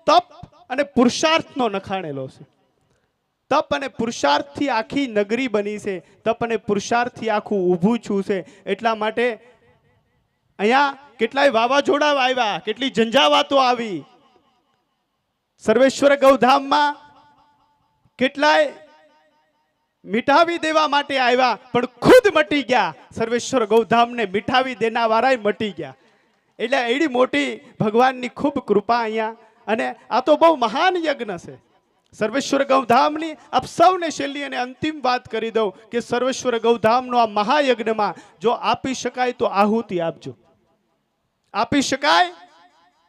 S5: તપ અને પુરુષાર્થનો નખાણેલો છે. તપ અને પુરુષાર્થથી આખી નગરી બની છે. તપ અને પુરુષાર્થથી આખું ઊભું છું છે. એટલા માટે અહીંયા કેટલાય વાવાઝોડા આવ્યા, કેટલી ઝંઝાવાતો આવી. સર્વેશ્વર ગૌધામમાં કેટલાય મિટાવી દેવા માટે આવ્યા, પણ ખુદ મટી ગયા. સર્વેશ્વર ગૌધામને મિટાવી દેનાવાળા મટી ગયા. એટલે એડી મોટી ભગવાનની ખૂબ કૃપા અહીંયા અને આ તો બહુ મહાન યજ્ઞ છે. સર્વેશ્વર ગૌધામની આપ સૌને છેલ્લી અને અંતિમ વાત કરી દઉં કે સર્વેશ્વર ગૌધામનો આ મહાયજ્ઞમાં જો આપી શકાય તો આહુતિ આપજો. આપી શકાય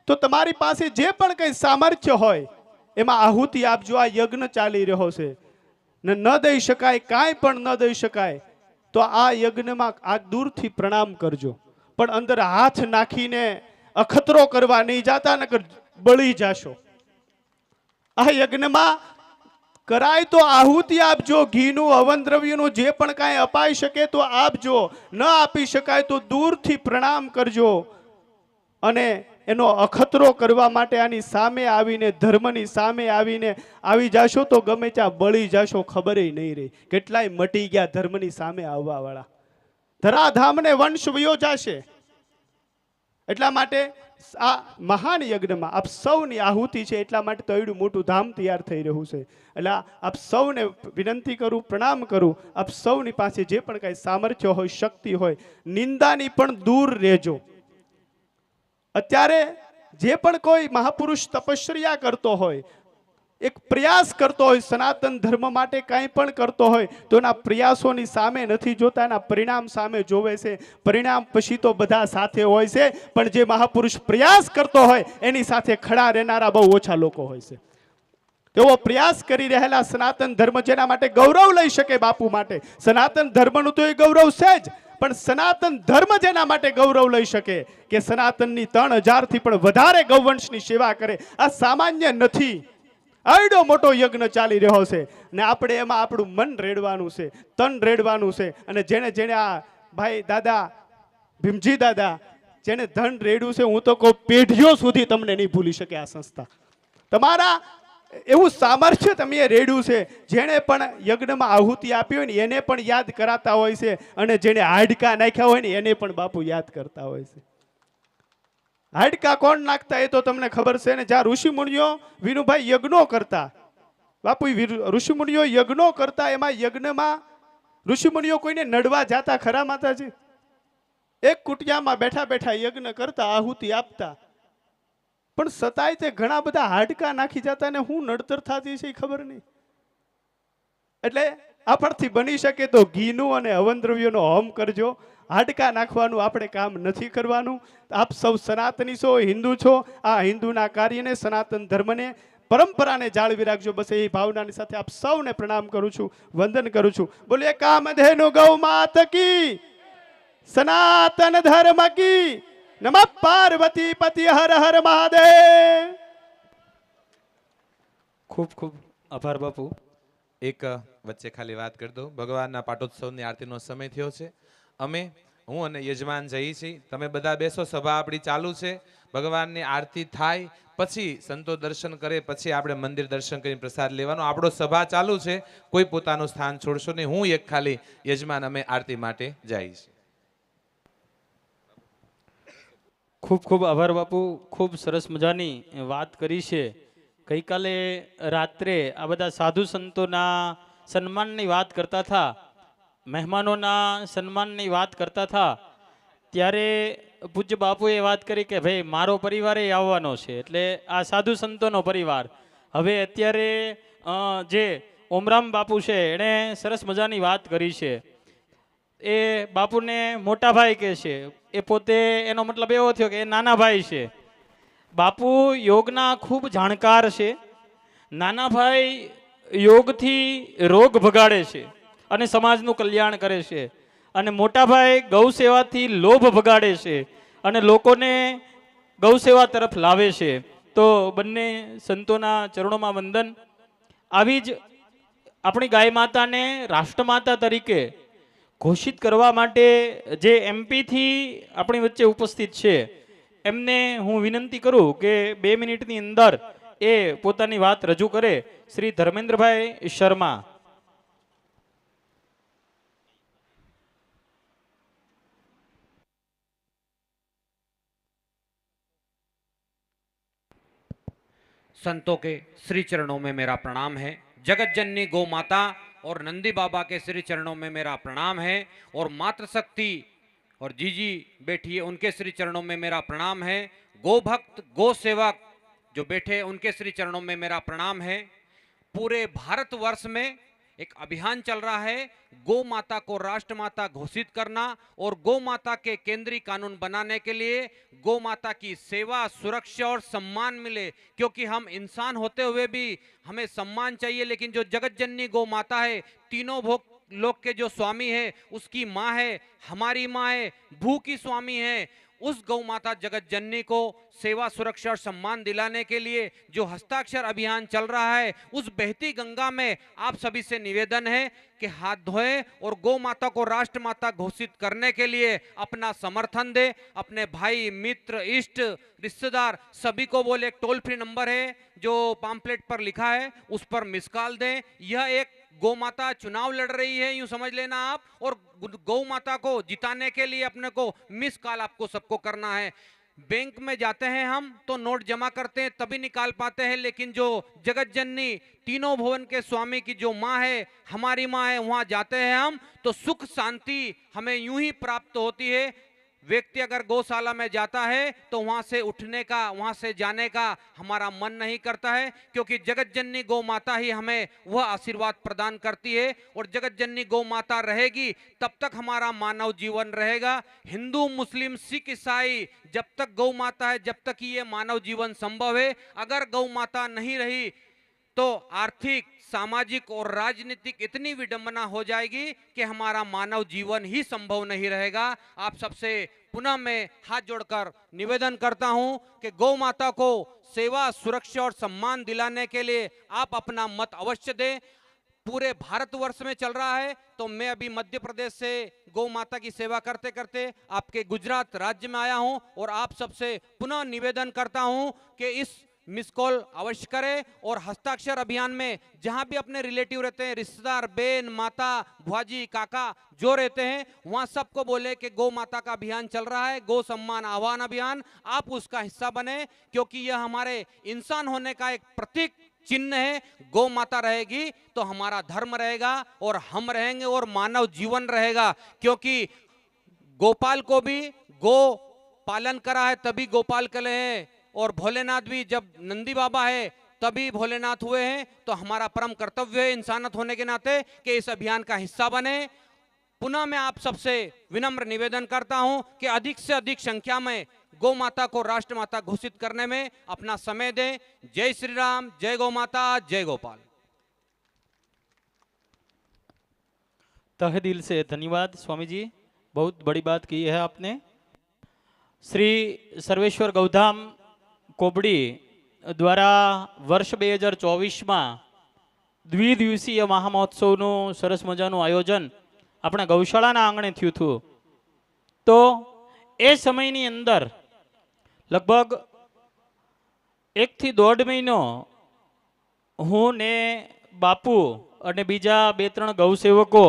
S5: તો તમારી પાસે જે પણ કંઈ સામર્થ્ય હોય એમાં આહુતિ આપજો. આ યજ્ઞ ચાલી રહ્યો છે ને ન દઈ શકાય, કાંઈ પણ ન દઈ શકાય તો આ યજ્ઞમાં આ દૂરથી પ્રણામ કરજો, પણ અંદર હાથ નાખીને અખતરો કરવા નહીં જાતા, નકર બળી જાશો. આ યજ્ઞમાં કરાય તો આહુતિ આપજો, ઘીનું હવન દ્રવ્યનું જે પણ કાંઈ અપાઈ શકે તો આપજો, ન આપી શકાય તો દૂરથી પ્રણામ કરજો. અને એનો અખતરો કરવા માટે આની સામે આવીને, ધર્મની સામે આવીને આવી જાશો તો ગમે ત્યાં બળી જાશો, ખબર નહીં રહી. કેટલાય મટી ગયા ધર્મની સામે આવવા વાળા. ધરાધામને વંશ વયો જાશે. એટલા માટે આ મહાન યજ્ઞમાં આપ સૌની આહુતિ છે, એટલા માટે તો એવડું મોટું ધામ તૈયાર થઈ રહ્યું છે. એટલે આપ સૌને વિનંતી કરું, પ્રણામ કરું, આપ સૌની પાસે જે પણ કાંઈ સામર્થ્ય હોય, શક્તિ હોય, નિંદાની પણ દૂર રહેજો. અત્યારે જે પણ કોઈ મહાપુરુષ તપશ્ચર્યા કરતો હોય, એક પ્રયાસ કરતો હોય, સનાતન ધર્મ માટે કાંઈ પણ કરતો હોય, તો એના પ્રયાસોની સામે નથી જોતા, એના પરિણામ સામે જોવે છે. પરિણામ પછી તો બધા સાથે હોય છે, પણ જે મહાપુરુષ પ્રયાસ કરતો હોય એની સાથે ખડા રહેનારા બહુ ઓછા લોકો હોય છે. તેઓ પ્રયાસ કરી રહેલા સનાતન ધર્મ જેના માટે ગૌરવ લઈ શકે, બાપુ માટે સનાતન ધર્મનું તો એ ગૌરવ છે જ, પણ સનાતન ધર્મ જેના માટે ગૌરવ લઈ શકે કે સનાતનની 3000 થી પણ વધારે ગૌવંશની સેવા કરે, આ સામાન્ય નથી. આવડો મોટો યજ્ઞ ચાલી રહ્યો છે ને આપણે એમાં આપણું મન રેડવાનું છે, તન રેડવાનું છે. અને જેને જેને આ ભાઈ દાદા ભીમજી દાદા જેને ધન રેડ્યું છે, હું તો કહું પેઢીઓ સુધી તમને નહીં ભૂલી શકે આ સંસ્થા. તમારા એવું સામર્થ્ય તમે રેડ્યું છે. જેણે પણ યજ્ઞમાં આહુતિ આપી હોય ને એને પણ યાદ કરાતા હોય છે, અને જેણે હાડકા નાખ્યા હોય ને એને પણ બાપુ યાદ કરતા હોય છે. હાડકા કોણ નાખતા એ તો તમને ખબર છે ને. જ્યાં ઋષિ મુનિઓ વિનુભાઈ યજ્ઞો કરતા, બાપુ ઋષિ મુનિઓ યજ્ઞો કરતા, એમાં યજ્ઞમાં ઋષિ મુનિઓ કોઈને નડવા જાતા ખરા માતાજી? એક કુટિયામાં બેઠા બેઠા યજ્ઞ કરતા, આહુતિ આપતા, પણ સતાય તે ઘણા બધા હાડકા નાખી જતા ને હું નડતર થતી છે ખબર નહીં. એટલે આપણથી બની શકે તો ઘીનું અને હવન દ્રવ્યનો હોમ કરજો. હાડકા નાખવાનું આપણે કામ નથી કરવાનું. આપ સૌ સનાતની છો, હિન્દુ છો. આ હિન્દુના કાર્યને, સનાતન ધર્મને, પરંપરાને જાળવી રાખજો. બસ એ ભાવનાની સાથે આપ સૌને પ્રણામ કરું છું, વંદન કરું છું. બોલીએ કામધેનુ ગૌ માત કી, સનાતન ધર્મ કી, નમઃ પાર્વતી પતિ હર હર મહાદેવ.
S1: ખૂબ ખૂબ આભાર બાપુ.
S3: એક વચ્ચે ખાલી વાત કરી દઉં. ભગવાનના પાટોત્સવની આરતીનો સમય થયો છે. હું અને યજમાન જઈએ છીએ. તમે બધા બેસો, સભા આપણી ચાલુ છે. ભગવાનની આરતી થાય પછી સંતો દર્શન કરે, પછી આપણે મંદિર દર્શન કરીને પ્રસાદ લેવાનો. આપણો સભા ચાલુ છે, કોઈ પોતાનું સ્થાન છોડશો નહીં. હું એક ખાલી યજમાન અમે આરતી માટે જઈશ.
S1: ખૂબ ખૂબ આભાર બાપુ. ખૂબ સરસ મજાની વાત કરી છે. ગઈકાલે રાત્રે આ બધા સાધુ સંતોના સન્માનની વાત કરતા હતા, મહેમાનોના સન્માનની વાત કરતા હતા, ત્યારે પૂજ્ય બાપુએ વાત કરી કે ભાઈ મારો પરિવાર એ આવવાનો છે, એટલે આ સાધુ સંતોનો પરિવાર. હવે અત્યારે જે ઓમરામ બાપુ છે એણે સરસ મજાની વાત કરી છે. એ બાપુને મોટા ભાઈ કહે છે, એ પોતે એનો મતલબ એવો થયો કે એ નાના ભાઈ છે. બાપુ યોગના ખૂબ જાણકાર છે. નાના ભાઈ યોગથી રોગ ભગાડે છે અને સમાજનું કલ્યાણ કરે છે, અને મોટા ભાઈ ગૌ સેવાથી લોભ ભગાડે છે અને લોકોને ગૌ સેવા તરફ લાવે છે. તો બંને સંતોના ચરણોમાં વંદન. આવી જ આપણી ગાય માતાને રાષ્ટ્રમાતા તરીકે ઘોષિત કરવા માટે જે એમપીથી આપણી વચ્ચે ઉપસ્થિત છે એમને હું વિનંતી કરું કે 2 મિનિટની અંદર એ પોતાની વાત રજૂ કરે. શ્રી ધર્મેન્દ્રભાઈ શર્મા.
S6: संतों के श्री चरणों में मेरा प्रणाम है। जगत जननी गौ माता और नंदी बाबा के श्री चरणों में मेरा प्रणाम है, और मातृशक्ति और जीजी बैठी है उनके श्री चरणों में मेरा प्रणाम है। गो भक्त, गो सेवक जो बैठे उनके श्री चरणों में मेरा प्रणाम है। पूरे भारतवर्ष में एक अभियान चल रहा है, गौ माता को राष्ट्रमाता घोषित करना और गौ माता के केंद्रीय कानून बनाने के लिए गौ माता की सेवा, सुरक्षा और सम्मान मिले, क्योंकि हम इंसान होते हुए भी हमें सम्मान चाहिए। लेकिन जो जगत जननी गौ माता है, तीनों भोग लोक के जो स्वामी है, उसकी माँ है, हमारी माँ है, भू की स्वामी है, उस गौ माता जगत जननी को सेवा, सुरक्षा और सम्मान दिलाने के लिए जो हस्ताक्षर अभियान चल रहा है, उस बहती गंगा में आप सभी से निवेदन है कि हाथ धोएं और गौ माता को राष्ट्रमाता घोषित करने के लिए अपना समर्थन दें। अपने भाई, मित्र, इष्ट, रिश्तेदार सभी को बोले। एक टोल फ्री नंबर है जो पम्पलेट पर लिखा है, उस पर मिस कॉल दें। यह एक गौ माता चुनाव लड़ रही है, यूं समझ लेना आप, और गौ माता को जिताने के लिए अपने को मिस कॉल आपको सबको करना है। बैंक में जाते हैं हम तो नोट जमा करते हैं तभी निकाल पाते हैं, लेकिन जो जगत जननी तीनों भुवन के स्वामी की जो माँ है, हमारी माँ है, वहां जाते हैं हम तो सुख शांति हमें यूं ही प्राप्त होती है। व्यक्ति अगर गौशाला में जाता है तो वहां से उठने का, वहां से जाने का हमारा मन नहीं करता है, क्योंकि जगत जननी गौ माता ही हमें वह आशीर्वाद प्रदान करती है। और जगत जननी गौ माता रहेगी तब तक हमारा मानव जीवन रहेगा। हिंदू, मुस्लिम, सिख, ईसाई, जब तक गौ माता है, जब तक ही ये मानव जीवन संभव है। अगर गौ माता नहीं रही तो आर्थिक, सामाजिक और राजनीतिक इतनी विडंबना हो जाएगी कि हमारा मानव जीवन ही संभव नहीं रहेगा। आप सबसे पुनः मैं हाथ जोड़कर निवेदन करता हूं कि गौ माता को सेवा, सुरक्षा और सम्मान दिलाने के लिए आप अपना मत अवश्य दें। पूरे भारतवर्ष में चल रहा है, तो मैं अभी मध्य प्रदेश से गौ माता की सेवा करते करते आपके गुजरात राज्य में आया हूं, और आप सबसे पुनः निवेदन करता हूं कि इस मिस कॉल अवश्य करें और हस्ताक्षर अभियान में जहां भी अपने रिलेटिव रहते हैं, रिश्तेदार, बहन, माता, भुआजी, काका जो रहते हैं, वहां सबको बोले कि गौ माता का अभियान चल रहा है, गौ सम्मान आह्वान अभियान, आप उसका हिस्सा बने, क्योंकि यह हमारे इंसान होने का एक प्रतीक चिन्ह है। गौ माता रहेगी तो हमारा धर्म रहेगा और हम रहेंगे और मानव जीवन रहेगा, क्योंकि गोपाल को भी गो पालन करा है तभी गोपाल कले हैं, और भोलेनाथ भी जब नंदी बाबा है तभी भोलेनाथ हुए हैं। तो हमारा परम कर्तव्य है इंसानियत होने के नाते कि इस अभियान का हिस्सा बने। पुनः मैं आप सबसे विनम्र निवेदन करता हूं कि अधिक से अधिक संख्या में गौ माता को राष्ट्रमाता घोषित करने में अपना समय दें। जय श्री राम, जय गौ माता, जय गोपाल।
S1: तहे दिल से धन्यवाद स्वामी जी, बहुत बड़ी बात की है आपने। श्री सर्वेश्वर गौधाम कोबड़ी દ્વારા વર્ષ 2024માં દ્વિદિવસીય મહામહોત્સવનું સરસ મજાનું આયોજન આપણા ગૌશાળાના આંગણે થયું હતું। તો એ સમયની અંદર લગભગ 1 થી 1.5 મહિનો હું ને બાપુ અને બીજા 2-3 ગૌસેવકો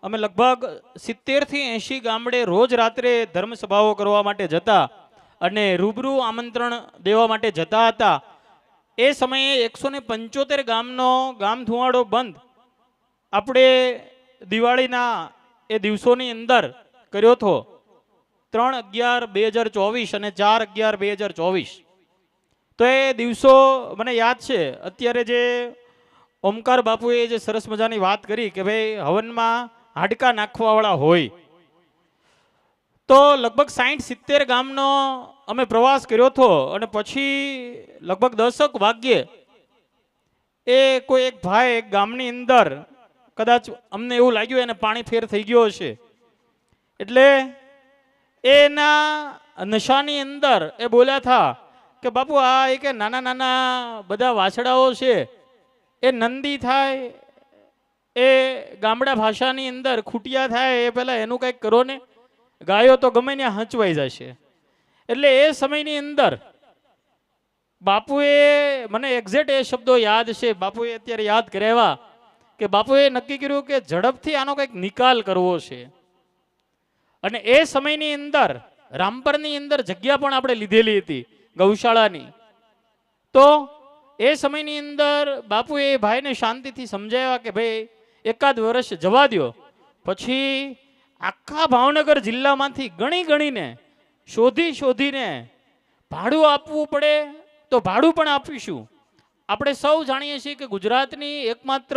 S1: અમે લગભગ 70 થી 80 ગામડે રોજ રાત્રે ધર્મસભાઓ કરવા માટે જતા અને રૂબરૂ આમંત્રણ દેવા માટે જતા હતા। એ સમયે 175 ગામનો ગામ ધુવાડો બંધ આપણે દિવાળીના એ દિવસોની અંદર કર્યો હતો, 3/11/2024 અને 4/11/2024। તો એ દિવસો મને યાદ છે। અત્યારે જે ઓમકાર બાપુએ જે સરસ મજાની વાત કરી કે ભાઈ હવનમાં હાડકા નાખવાવાળા હોય, તો લગભગ 60-70 ગામનો અમે પ્રવાસ કર્યો હતો। અને પછી લગભગ 10 વાગ્યે એ કોઈ એક ભાઈ એક ગામની અંદર કદાચ અમને એવું લાગ્યું એને પાણી ફેર થઈ ગયો હશે, એટલે એના નશાની અંદર એ બોલ્યા હતા કે બાપુ આ એ કે નાના નાના બધા વાછડાઓ છે એ નંદી થાય, એ ગામડા ભાષાની અંદર ખૂટિયા થાય, એ પહેલાં એનું કંઈક કરો ને, ગાયો તો ગમે ત્યાં હંચવાઈ જશે। એટલે એ સમયની અંદર બાપુએ મને એક્ઝેક્ટ એ શબ્દો યાદ છે, બાપુએ અત્યારે યાદ કરાવ્યા કે બાપુએ નક્કી કર્યું કે ઝડપથી આનો કંઈક નિકાલ કરવો છે। અને એ સમયની અંદર રામપરની અંદર જગ્યા પણ આપણે લીધેલી હતી ગૌશાળાની। તો એ સમયની અંદર બાપુએ એ ભાઈને શાંતિથી સમજાવ્યા કે ભાઈ એકાદ વર્ષ જવા દો, પછી આખા ભાવનગર જિલ્લામાંથી ગણી ગણીને શોધીને ભાડું આપવું પડે, તો ભાડું પણ આપીશું. આપણે સૌ જાણીએ છીએ કે ગુજરાતની એકમાત્ર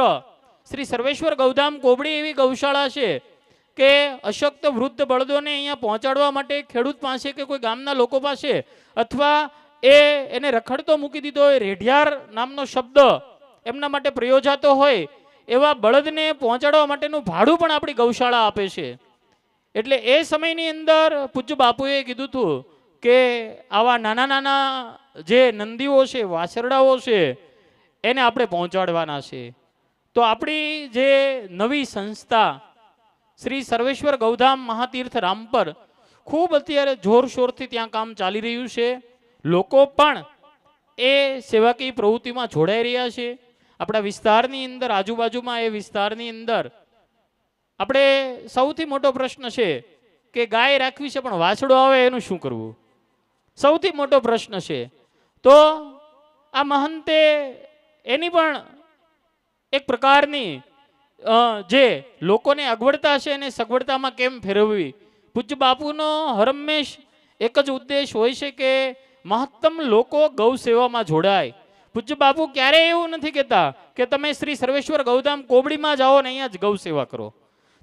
S1: શ્રી સર્વેશ્વર ગૌધામ કોબડી એવી ગૌશાળા છે કે અશક્ત વૃદ્ધ બળદોને અહીંયા પહોંચાડવા માટે ખેડૂત પાસે કે કોઈ ગામના લોકો પાસે અથવા એને રખડતો મૂકી દીધો હોય, રેઢિયાર નામનો શબ્દ એમના માટે પ્રયોજાતો હોય એવા બળદને પહોંચાડવા માટેનું ભાડું પણ આપણી ગૌશાળા આપે છે. એટલે એ સમયની અંદર પૂજ્ય બાપુએ કીધું હતું કે આવા નાના નાના જે નંદીઓ છે, વાછરડાઓ છે, એને આપણે પહોંચાડવાના છે. તો આપણી જે નવી સંસ્થા શ્રી સર્વેશ્વર ગૌધામ મહાતીર્થ રામપર ખૂબ અત્યારે જોરશોરથી ત્યાં કામ ચાલી રહ્યું છે. લોકો પણ એ સેવાકીય પ્રવૃત્તિમાં જોડાઈ રહ્યા છે. આપણા વિસ્તારની અંદર, આજુબાજુમાં એ વિસ્તારની અંદર આપણે સૌથી મોટો પ્રશ્ન છે કે ગાય રાખવી છે પણ વાછડો આવે એનું શું કરવું, સૌથી મોટો પ્રશ્ન છે. તો આ મહંતે એની પણ એક પ્રકારની જે લોકોને અગવડતા છે એને સગવડતામાં કેમ ફેરવવી. પૂજ્ય બાપુનો હરમેશ એક જ ઉદ્દેશ હોય છે કે મહત્તમ લોકો ગૌ સેવામાં જોડાય. પૂજ્ય બાપુ ક્યારેય એવું નથી કહેતા કે તમે શ્રી સર્વેશ્વર ગૌધામ કોબડીમાં જાઓ ને અહીંયા જ ગૌ સેવા કરો.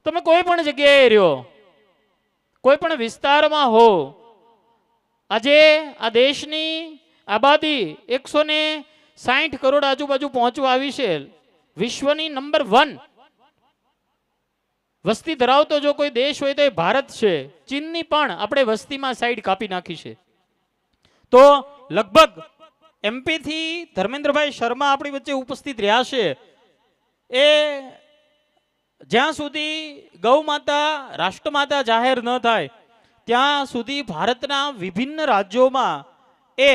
S1: તમે કોઈ પણ જગ્યાએ રહ્યો, કોઈ પણ વિસ્તારમાં હો, આજે આ દેશની આબાદી 160 કરોડ આજુબાજુ પહોંચવા આવી છે. વિશ્વની નંબર 1 વસ્તી ધરાવતો જો કોઈ દેશ હોય તો એ ભારત છે. ચીનની પણ આપણે વસ્તીમાં સાઈડ કાપી નાખી છે. તો લગભગ એમપી થી ધર્મેન્દ્રભાઈ શર્મા આપણી વચ્ચે ઉપસ્થિત રહ્યા છે. એ જ્યાં સુધી ગૌ માતા રાષ્ટ્રમાતા જાહેર ન થાય ત્યાં સુધી ભારતના વિભિન્ન રાજ્યોમાં એ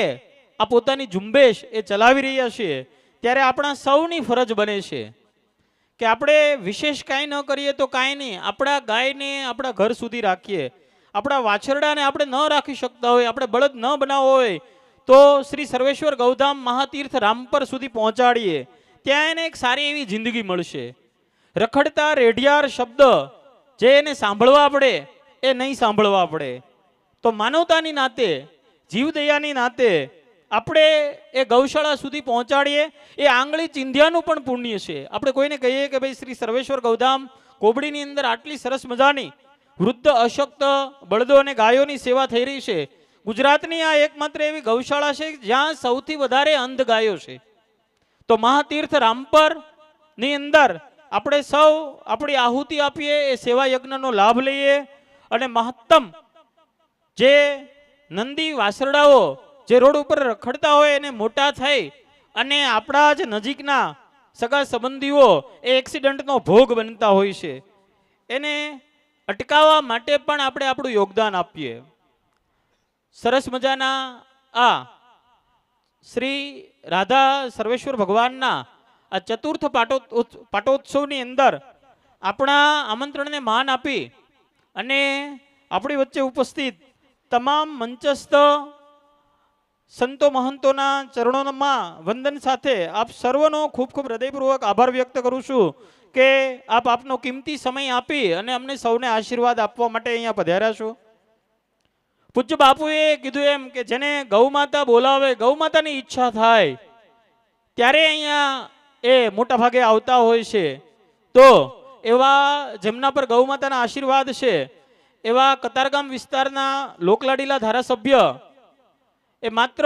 S1: આ પોતાની ઝુંબેશ એ ચલાવી રહ્યા છે. ત્યારે આપણા સૌની ફરજ બને છે કે આપણે વિશેષ કાંઈ ન કરીએ તો કાંઈ નહીં, આપણા ગાયને આપણા ઘર સુધી રાખીએ. આપણા વાછરડાને આપણે ન રાખી શકતા હોય, આપણે બળદ ન બનાવવો હોય તો શ્રી સર્વેશ્વર ગૌધામ મહાતીર્થ રામપર સુધી પહોંચાડીએ. ત્યાં એને એક સારી એવી જિંદગી મળશે. રખડતા રેઢિયાર શબ્દ જે એને સાંભળવા પડે એ નહીં સાંભળવા પડે. તો માનવતાની નાતે, જીવદયાની નાતે આપણે એ ગૌશાળા સુધી પહોંચાડીએ. એ આંગળી ચિંધ્યાનું પણ પુણ્ય છે. આપણે કોઈને કહીએ કે ભાઈ શ્રી સર્વેશ્વર ગૌધામ કોબડીની અંદર આટલી સરસ મજાની વૃદ્ધ અશક્ત બળદો અને ગાયોની સેવા થઈ રહી છે. ગુજરાતની આ એકમાત્ર એવી ગૌશાળા છે જ્યાં સૌથી વધારે અંધ ગાયો છે. તો મહાતીર્થ રામપર ની અંદર આપણે સૌ આપણી આહુતિ આપીએ, એ સેવા યજ્ઞનો લાભ લઈએ અને મહત્તમ જે નંદી વાસરડાઓ જે રોડ ઉપર રખડતા હોય એને મોટા થઈ અને આપણા જ નજીકના સગા સંબંધીઓ એ એક્સિડન્ટનો ભોગ બનતા હોય છે, એને અટકાવવા માટે પણ આપણે આપણું યોગદાન આપીએ. સરસ મજાના આ શ્રી રાધા સર્વેશ્વર ભગવાનના આ ચતુર્થ પાટોત્સવની અંદર આપણા આમંત્રણને માન આપી અને આપણી વચ્ચે ઉપસ્થિત તમામ મંચસ્થ સંતો મહંતોના ચરણોમાં વંદન સાથે આપ સર્વનો ખૂબ ખૂબ હૃદયપૂર્વક આભાર વ્યક્ત કરું છું કે આપ આપનો કિંમતી સમય આપી અને અમને સૌને આશીર્વાદ આપવા માટે અહીંયા પધાર્યા છો. પૂજ્ય બાપુએ કીધું એમ કે જેને ગૌ માતા બોલાવે, ગૌ માતાની ઈચ્છા થાય ત્યારે અહીંયા એ મોટા ભાગે આવતા હોય છે. તો એવા જેમના પર ગૌ માતાના આશીર્વાદ છે એવા કતારગામ વિસ્તારના લોકલાડીલા ધારાસભ્ય એ માત્ર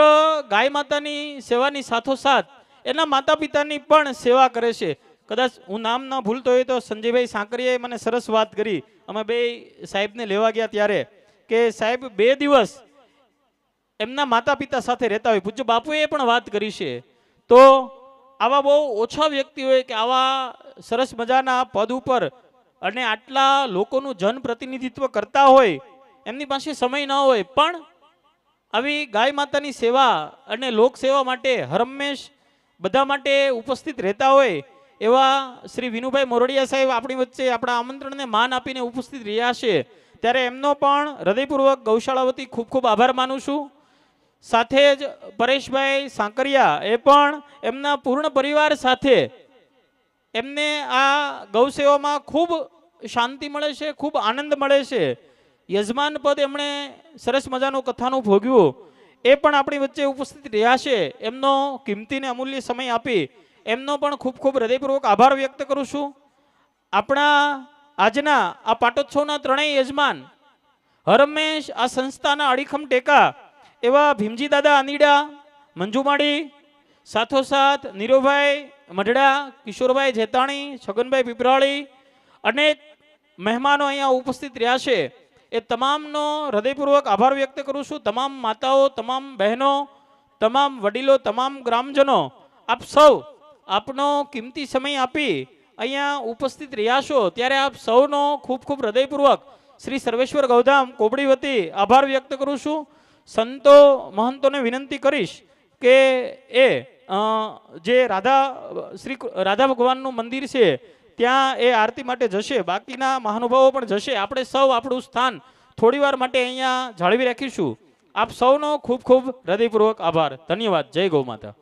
S1: ગાય માતાની સેવાની સાથોસાથ એના માતા પિતાની પણ સેવા કરે છે. કદાચ હું નામ ન ભૂલતો હોય તો સંજયભાઈ સાંકરિયાએ મને સરસ વાત કરી. અમે બે સાહેબને લેવા ગયા ત્યારે કે સાહેબ 2 દિવસ એમના માતા પિતા સાથે રહેતા હોય. પૂજ્ય બાપુએ પણ વાત કરી છે. તો આવા બહુ ઓછા વ્યક્તિ હોય કે આવા સરસ મજાના પદ ઉપર અને આટલા લોકોનું જનપ્રતિનિધિત્વ કરતા હોય, એમની પાસે સમય ન હોય પણ આવી ગાય માતાની સેવા અને લોક સેવા માટે હરમેશ બધા માટે ઉપસ્થિત રહેતા હોય એવા શ્રી વિનુભાઈ મોરડિયા સાહેબ આપણી વચ્ચે આપણા આમંત્રણને માન આપીને ઉપસ્થિત રહ્યા છે. ત્યારે એમનો પણ હૃદયપૂર્વક ગૌશાળા વતી ખૂબ ખૂબ આભાર માનું છું. સાથે જ પરેશભાઈ સાંકરિયા એ પણ એમના પૂર્ણ પરિવાર સાથે એમને આ ગૌ સેવામાં ખૂબ શાંતિ મળે છે, ખૂબ આનંદ મળે છે. યજમાન પદ એમણે સરસ મજાનું કથાનું ભોગ્યું. એ પણ આપણી વચ્ચે ઉપસ્થિત રહ્યા છે, એમનો કિંમતી ને અમૂલ્ય સમય આપી એમનો પણ ખૂબ ખૂબ હૃદયપૂર્વક આભાર વ્યક્ત કરું છું. આપણા આજના આ પાટોત્સવના ત્રણેય યજમાન હરમેશ આ સંસ્થાના અડીખમ ટેકા એવા ભીમજી દાદા અનીડા, મંજુમાડી, સાથોસાથ નીરોભાઈ મઢડા, કિશોરભાઈ જેતાણી, છગનભાઈ પીપરાળી, અનેક મહેમાનો અહીંયા ઉપસ્થિત રહ્યા છે. એ તમામનો હૃદયપૂર્વક આભાર વ્યક્ત કરું છું. તમામ માતાઓ, તમામ બહેનો, તમામ વડીલો, તમામ ગ્રામજનો, આપ સૌ આપનો કિંમતી સમય આપી અહીંયા ઉપસ્થિત રહ્યા છો ત્યારે આપ સૌનો ખૂબ ખૂબ હૃદયપૂર્વક શ્રી સર્વેશ્વર ગૌધામ કોબડી વતી આભાર વ્યક્ત કરું છું. સંતો મહંતોને વિનંતી કરીશ કે એ જે રાધા ભગવાનનું મંદિર છે ત્યાં એ આરતી માટે જશે, બાકીના મહાનુભાવો પણ જશે. આપણે સૌ આપણું સ્થાન થોડીવાર માટે અહીંયા જાળવી રાખીશું. આપ સૌનો ખૂબ ખૂબ હૃદયપૂર્વક આભાર. ધન્યવાદ. જય ગૌ માતા.